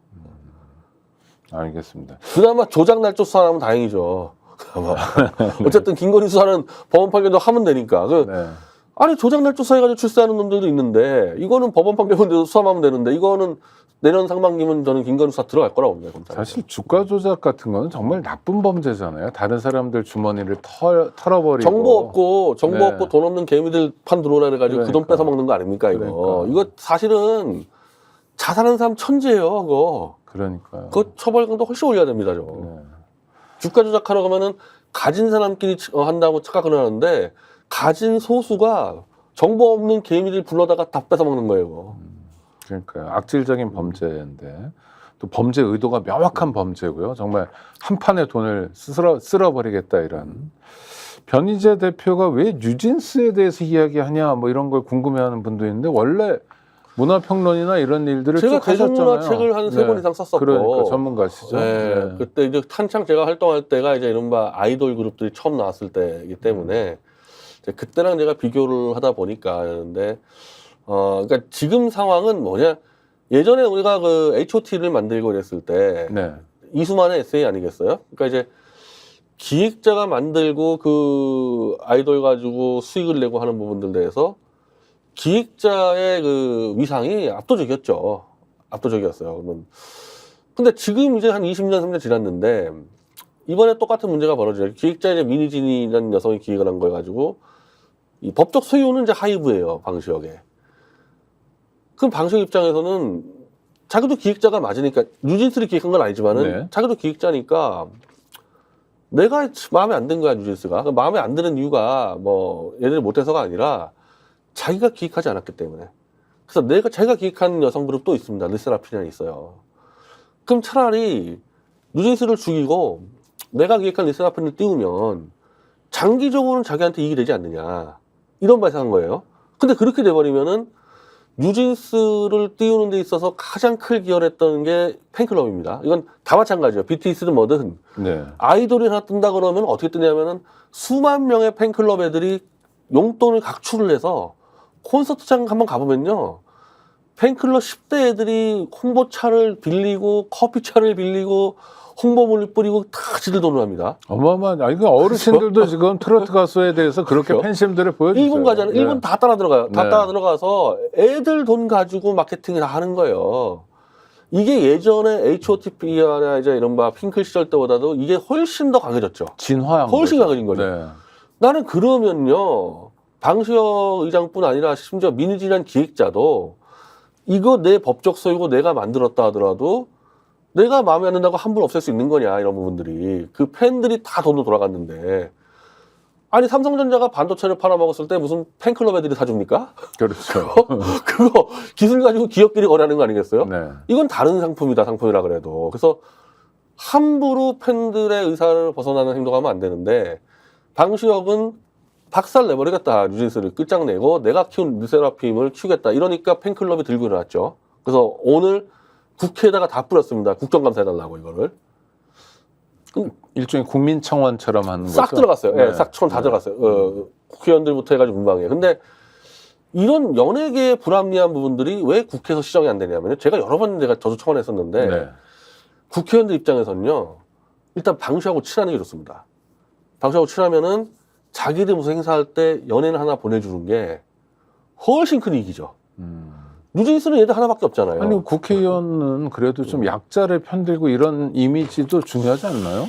알겠습니다.
그나마 조작 날조 수사하면 다행이죠. 그나마. 어쨌든 김건희 수사는 법원 판결도 하면 되니까.
네.
아니 조작 날조 수사해가지고 출세하는 놈들도 있는데 이거는 법원 판결문대로 수사하면 되는데, 이거는 내년 상반기면 저는 김건희 수사 들어갈 거라고 봅니다. 검찰.
사실 주가 조작 같은 거는 정말 나쁜 범죄잖아요. 다른 사람들 주머니를 털어버리고.
정보 없고
네.
돈 없는 개미들 판 들어오라 그래가지고 그 돈
그러니까.
뺏어 먹는 거 아닙니까, 이거?
그러니까.
이거 사실은 자살하는 사람 천재예요, 그거.
그러니까요.
그 처벌금도 훨씬 올려야 됩니다, 저거.
네.
주가 조작하러 가면은 가진 사람끼리 한다고 착각을 하는데, 가진 소수가 정보 없는 개미들 불러다가 다 뺏어 먹는 거예요, 이거.
그러니까요. 악질적인 범죄인데 또 범죄 의도가 명확한 범죄고요. 정말 한 판의 돈을 쓸어버리겠다 이런. 변희재 대표가 왜 뉴진스에 대해서 이야기하냐 뭐 이런 걸 궁금해하는 분도 있는데, 원래 문화평론이나 이런 일들을
제가
쭉 하셨잖아요.
대중문화 책을 한 3권 이상 썼었고.
그러니까 전문가시죠.
네.
네.
그때 이제 한창 제가 활동할 때가 이제 이른바 아이돌 그룹들이 처음 나왔을 때이기 때문에 이제 그때랑 제가 비교를 하다 보니까. 근데 그러니까 지금 상황은 뭐냐, 예전에 우리가 그 H.O.T를 만들고 그랬을 때
네.
이수만의 에세이 아니겠어요? 그러니까 이제 기획자가 만들고 그 아이돌 가지고 수익을 내고 하는 부분들 대해서 기획자의 그 위상이 압도적이었죠. 압도적이었어요. 그러면 근데 지금 이제 한 20년, 30년 지났는데 이번에 똑같은 문제가 벌어져요. 기획자 이제 민희진이라는 여성이 기획을 한 걸 가지고 이 법적 소유는 이제 하이브예요, 방시혁에. 그럼 방시혁 입장에서는 자기도 기획자가 맞으니까, 뉴진스를 기획한 건 아니지만은
네.
자기도 기획자니까 내가 마음에 안 든 거야, 뉴진스가. 마음에 안 드는 이유가 뭐 얘네들 못해서가 아니라 자기가 기획하지 않았기 때문에. 그래서 자기가 기획한 여성 그룹도 있습니다. 르세라핌이라는 있어요. 그럼 차라리 뉴진스를 죽이고 내가 기획한 르세라핌을 띄우면 장기적으로는 자기한테 이익이 되지 않느냐 이런 발상한 거예요. 근데 그렇게 돼버리면은 뉴진스를 띄우는 데 있어서 가장 큰 기여를 했던 게 팬클럽입니다. 이건 다 마찬가지예요. BTS든 뭐든
네.
아이돌이 하나 뜬다 그러면 어떻게 뜨냐면은 수만 명의 팬클럽 애들이 용돈을 각출을 해서 콘서트장 한번 가보면요. 팬클럽 10대 애들이 홍보차를 빌리고 커피차를 빌리고 홍보물을 뿌리고 다 지들 돈을 합니다.
어마어마한, 아니, 그 어르신들도 지금 트로트 가수에 대해서 그렇게
그렇죠?
팬심들을 보여주세요.
일본 가잖아요.
네.
일본 다 따라 들어가요. 다
네.
따라 들어가서 애들 돈 가지고 마케팅을 다 하는 거예요. 이게 예전에 H.O.T.P나 이제 이른바 핑클 시절 때보다도 이게 훨씬 더 강해졌죠.
진화한
훨씬
거죠.
강해진 거죠.
네.
나는 그러면요. 방시혁 의장뿐 아니라 심지어 민주진한 기획자도 이거 내 법적 소유고 내가 만들었다 하더라도 내가 마음에 안 든다고 함부로 없앨 수 있는 거냐 이런 부분들이 그 팬들이 다 돈으로 돌아갔는데 아니 삼성전자가 반도체를 팔아먹었을 때 무슨 팬클럽 애들이 사줍니까?
그렇죠.
그거 기술 가지고 기업끼리 거래하는 거 아니겠어요?
네.
이건 다른 상품이라 그래도 그래서 함부로 팬들의 의사를 벗어나는 행동하면 안 되는데 방시혁은 박살 내버리겠다. 뉴진스를 끝장내고 내가 키운 르세라핌을 키우겠다. 이러니까 팬클럽이 들고 일어났죠. 그래서 오늘 국회에다가 다 뿌렸습니다. 국정감사해달라고 이거를.
일종의 국민청원처럼 하는 거죠.
싹 들어갔어요. 예,
네.
싹 다
네.
들어갔어요. 국회의원들부터 해가지고 문방에. 근데 이런 연예계의 불합리한 부분들이 왜 국회에서 시정이 안 되냐면요. 제가 여러 번 저도 청원했었는데
네.
국회의원들 입장에서는요. 일단 방시하고 친하는 게 좋습니다. 방시하고 친하면은 자기들 무슨 행사할 때 연예인 하나 보내주는 게 훨씬 큰 이익이죠. 뉴진스는 얘들 하나밖에 없잖아요.
아니, 국회의원은 그래도 좀 약자를 편들고 이런 이미지도 중요하지 않나요?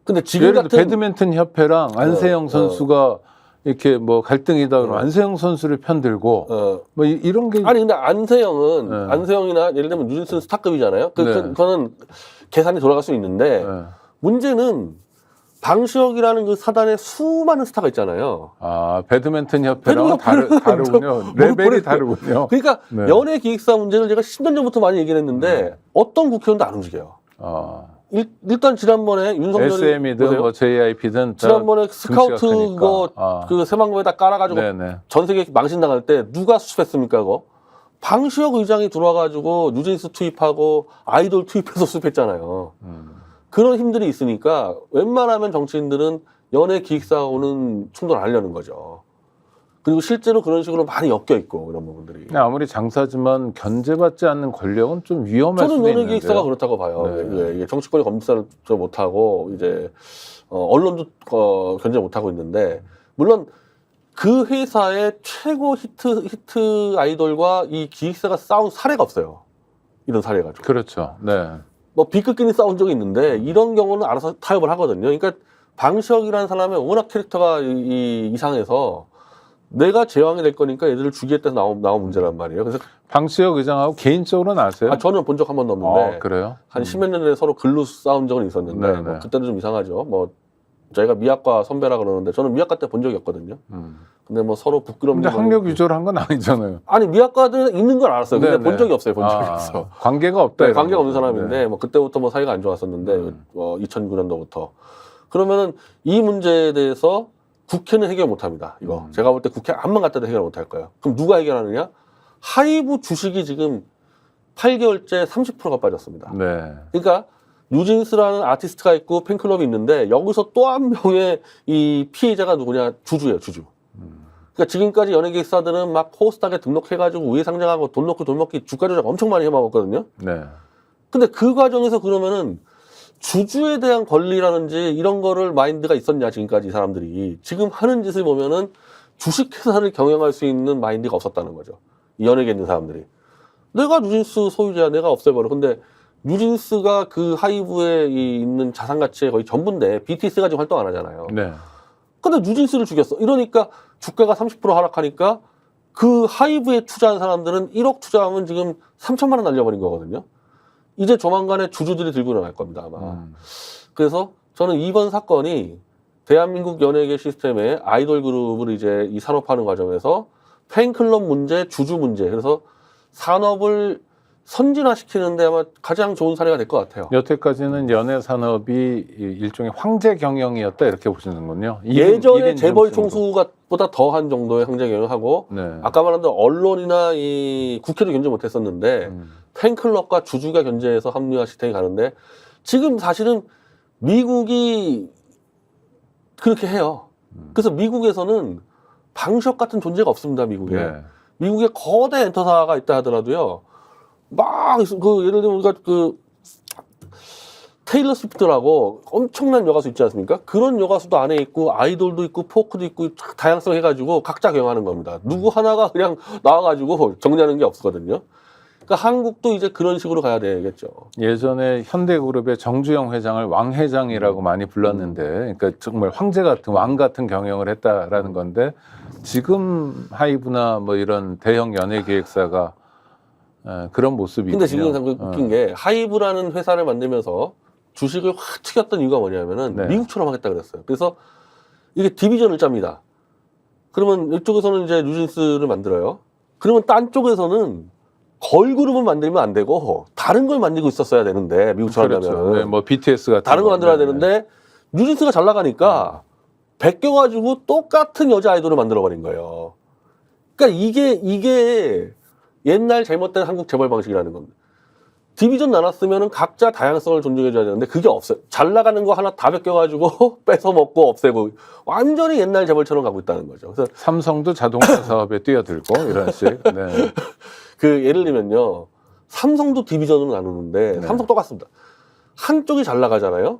근데 지금
예를 들어
같은
배드민턴 협회랑 안세영 선수가 이렇게 뭐 갈등이다 그러면 안세영 선수를 편들고 뭐 이런 게
아니 근데 안세영은
네.
안세영이나 예를 들면 뉴진스는 스타급이잖아요.
네.
그거는 계산이 돌아갈 수 있는데
네.
문제는 방시혁이라는 그 사단에 수많은 스타가 있잖아요.
아, 배드민턴 협회랑
배드민턴
다르군요. 레벨이
모르겠어요.
다르군요.
그러니까
네.
연예 기획사 문제를 제가 10년 전부터 많이 얘기를 했는데 어떤 국회의원도 안 움직여요.
아,
일단 지난번에 윤석열이
SM이든
보세요.
뭐 JYP든
지난번에 스카우트 그거
아.
그 새만금에다 깔아가지고
네네.
전 세계 망신 당할 때 누가 수습했습니까? 그거 방시혁 의장이 들어와가지고 뉴진스 투입하고 아이돌 투입해서 수습했잖아요. 그런 힘들이 있으니까 웬만하면 정치인들은 연예 기획사하고는 충돌 안 하려는 거죠. 그리고 실제로 그런 식으로 많이 엮여 있고 이런 부분들이.
아무리 장사지만 견제받지 않는 권력은 좀 위험할 수도
저는 연예
있는데요.
기획사가 그렇다고 봐요.
네.
이게 정치권이 검사를 못하고 이제 언론도 견제 못하고 있는데 물론 그 회사의 최고 히트 아이돌과 이 기획사가 싸운 사례가 없어요. 이런 사례가 좀.
그렇죠. 네.
뭐 비극끼리 싸운 적이 있는데 이런 경우는 알아서 타협을 하거든요. 그러니까 방시혁이라는 사람의 워낙 캐릭터가 이상해서 내가 제왕이 될 거니까 얘들을 죽이겠다서 나온 문제란 말이에요. 그래서
방시혁 의장하고 개인적으로는 아세요?
저는 본 적 한 번도 없는데
그래요?
한 10몇 년 전에 서로 글로 싸운 적은 있었는데
네네.
뭐 그때도 좀 이상하죠. 뭐 저희가 미학과 선배라 그러는데 저는 미학과 때 본 적이 없거든요. 근데 뭐 서로 부끄럽는
근데 학력 위조를 한 건 아니잖아요.
아니 미학과들은 있는 걸 알았어요. 근데
네네.
본 적이 없어요. 본 적이 없어.
관계가 없다.
네,
이런
관계가 없는
거죠.
사람인데
네.
뭐 그때부터 뭐 사이가 안 좋았었는데 2009년도부터 그러면은 이 문제에 대해서 국회는 해결 못합니다. 이거 제가 볼 때 국회 암만 갖다 도 해결 못할 거예요. 그럼 누가 해결하느냐? 하이브 주식이 지금 8개월째 30%가 빠졌습니다.
네.
그러니까 뉴진스라는 아티스트가 있고 팬클럽이 있는데 여기서 또 한 명의 이 피해자가 누구냐? 주주예요, 주주. 그러니까 지금까지 연예기획사들은 막 코스닥에 등록해가지고 우회 상장하고 돈 넣고 돈 먹기 주가 조작 엄청 많이 해먹었거든요.
네.
근데 그 과정에서 그러면은 주주에 대한 권리라든지 이런 거를 마인드가 있었냐 지금까지 이 사람들이 지금 하는 짓을 보면은 주식회사를 경영할 수 있는 마인드가 없었다는 거죠. 이 연예계에 있는 사람들이 내가 뉴진스 소유자야 내가 없애버려. 근데 뉴진스가 그 하이브에 있는 자산 가치의 거의 전부인데 BTS가 지금 활동 안 하잖아요.
네.
근데 뉴진스를 죽였어. 이러니까 주가가 30% 하락하니까 그 하이브에 투자한 사람들은 1억 투자하면 지금 3천만 원 날려버린 거거든요. 이제 조만간에 주주들이 들고 일어날 겁니다, 아마. 그래서 저는 이번 사건이 대한민국 연예계 시스템의 아이돌 그룹을 이제 이 산업화하는 과정에서 팬클럽 문제, 주주 문제, 그래서 산업을 선진화시키는데 아마 가장 좋은 사례가 될 것 같아요.
여태까지는 연예 산업이 일종의 황제 경영이었다 이렇게 보시는군요.
예전에 재벌 총수보다 더한 정도의 황제 경영을 하고
네.
아까 말한 대로 언론이나 이 국회도 견제 못했었는데 팬클럽과 주주가 견제해서 합리화 시스템이 가는데 지금 사실은 미국이 그렇게 해요. 그래서 미국에서는 방시업 같은 존재가 없습니다. 미국에.
네.
미국에 거대 엔터사가 있다 하더라도요. 막 예를 들면 우리가 테일러 스위프트라고 엄청난 여가수 있지 않습니까? 그런 여가수도 안에 있고 아이돌도 있고 포크도 있고 다양성 해가지고 각자 경영하는 겁니다. 누구 하나가 그냥 나와가지고 정리하는 게 없거든요. 그러니까 한국도 이제 그런 식으로 가야 되겠죠.
예전에 현대그룹의 정주영 회장을 왕 회장이라고 많이 불렀는데, 그러니까 정말 황제 같은 왕 같은 경영을 했다라는 건데 지금 하이브나 뭐 이런 대형 연예기획사가 그런 모습이.
근데 지금 웃긴 게 하이브라는 회사를 만들면서 주식을 확 튀겼던 이유가 뭐냐면은
네.
미국처럼 하겠다 그랬어요. 그래서 이게 디비전을 짭니다. 그러면 이쪽에서는 이제 뉴진스를 만들어요. 그러면 딴 쪽에서는 걸그룹은 만들면 안 되고 다른 걸 만들고 있었어야 되는데 미국처럼
그렇죠.
하면
네, 뭐 BTS 같은
다른 거 만들어야
네.
되는데 뉴진스가 잘 나가니까 베껴가지고 똑같은 여자 아이돌을 만들어버린 거예요. 그러니까 이게 옛날 잘못된 한국 재벌 방식이라는 겁니다. 디비전 나눴으면 각자 다양성을 존중해줘야 되는데 그게 없어요. 잘 나가는 거 하나 다 베껴가지고 뺏어먹고 없애고 완전히 옛날 재벌처럼 가고 있다는 거죠. 그래서
삼성도 자동차 사업에 뛰어들고 이런 식. 네.
예를 들면요. 삼성도 디비전으로 나누는데
네.
삼성 똑같습니다. 한쪽이 잘 나가잖아요.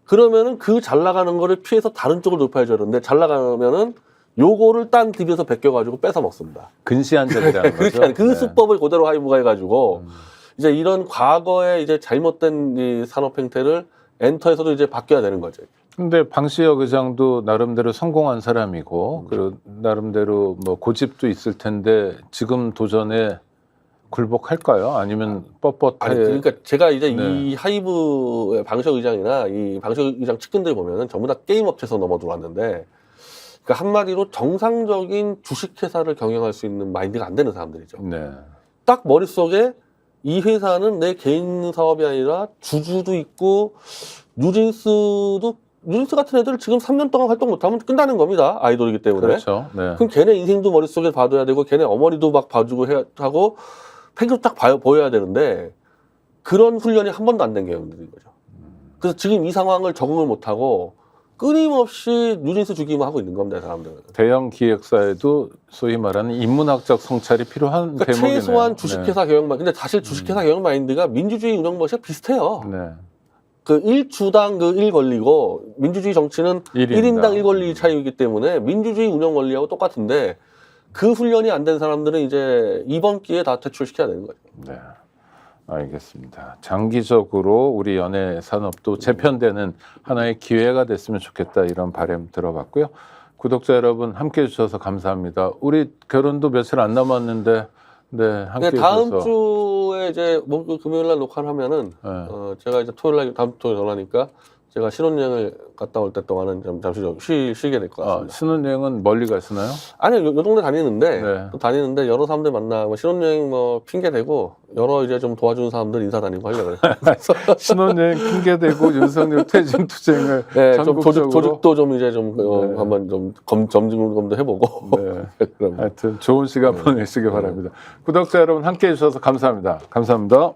그러면은 그 잘 나가는 거를 피해서 다른 쪽을 높여줘야 되는데 잘 나가면은 요거를 딴 디비에서 베껴가지고 뺏어 먹습니다.
근시안적이라는
그렇게
거죠.
그 수법을 그대로 하이브가 해가지고 이제 이런 과거에 이제 잘못된 이 산업 행태를 엔터에서도 이제 바뀌어야 되는 거죠.
근데 방시혁 의장도 나름대로 성공한 사람이고 그리고 나름대로 뭐 고집도 있을 텐데 지금 도전에 굴복할까요? 아니면 뻣뻣해?
아니 그러니까 제가 이제
네.
이 하이브의 방시혁 의장이나 이 방시혁 의장 측근들 보면은 전부 다 게임 업체에서 넘어 들어왔는데 그러니까 한마디로 정상적인 주식회사를 경영할 수 있는 마인드가 안 되는 사람들이죠.
네.
딱 머릿속에 이 회사는 내 개인 사업이 아니라 주주도 있고 뉴진스 같은 애들 지금 3년 동안 활동 못하면 끝나는 겁니다. 아이돌이기 때문에.
그렇죠. 네.
그럼 걔네 인생도 머릿속에 봐둬야 되고 걔네 어머니도 막 봐주고 해야 하고 팬클럽 딱 보여야 되는데 그런 훈련이 한 번도 안 된 경우들인 거죠. 그래서 지금 이 상황을 적응을 못하고 끊임없이 뉴진스 죽이기만 하고 있는 겁니다. 사람들은.
대형 기획사에도 소위 말하는 인문학적 성찰이 필요한
그러니까
대목이네요.
최소한 주식회사 경영만. 근데 사실 주식회사 경영 마인드가 민주주의 운영 방식과 비슷해요.
네.
그 1주당 그 1권리고 민주주의 정치는 1인당 1권리 차이이기 때문에 민주주의 운영 원리하고 똑같은데 그 훈련이 안 된 사람들은 이제 이번 기회에 다 퇴출시켜야 되는 거죠.
네. 알겠습니다. 장기적으로 우리 연예 산업도 재편되는 하나의 기회가 됐으면 좋겠다 이런 바람 들어봤고요. 구독자 여러분 함께해 주셔서 감사합니다. 우리 결혼도 며칠 안 남았는데 네, 함께해
다음
주셔서
주에 이제 금요일 날 녹화를 하면은
네.
제가 이제 토요일 날 다음 토요일 전화니까 제가 신혼여행을 갔다 올 때 동안은 좀 잠시 좀 쉬게 될 것 같습니다.
신혼여행은 멀리 가시나요?
아니요, 요 동네 다니는데
네.
또 다니는데 여러 사람들 만나고 신혼여행 뭐 핑계 대고 여러 이제 좀 도와주는 사람들 인사 다니고 하려고요.
신혼여행 핑계 대고 윤석열 퇴진 투쟁을
네, 좀
전국적으로
조직도 좀 이제 좀
네.
한번 좀 점검도 해보고.
네.
그럼.
하여튼 좋은 시간 보내시기 바랍니다. 구독자 여러분 함께해 주셔서 감사합니다. 감사합니다.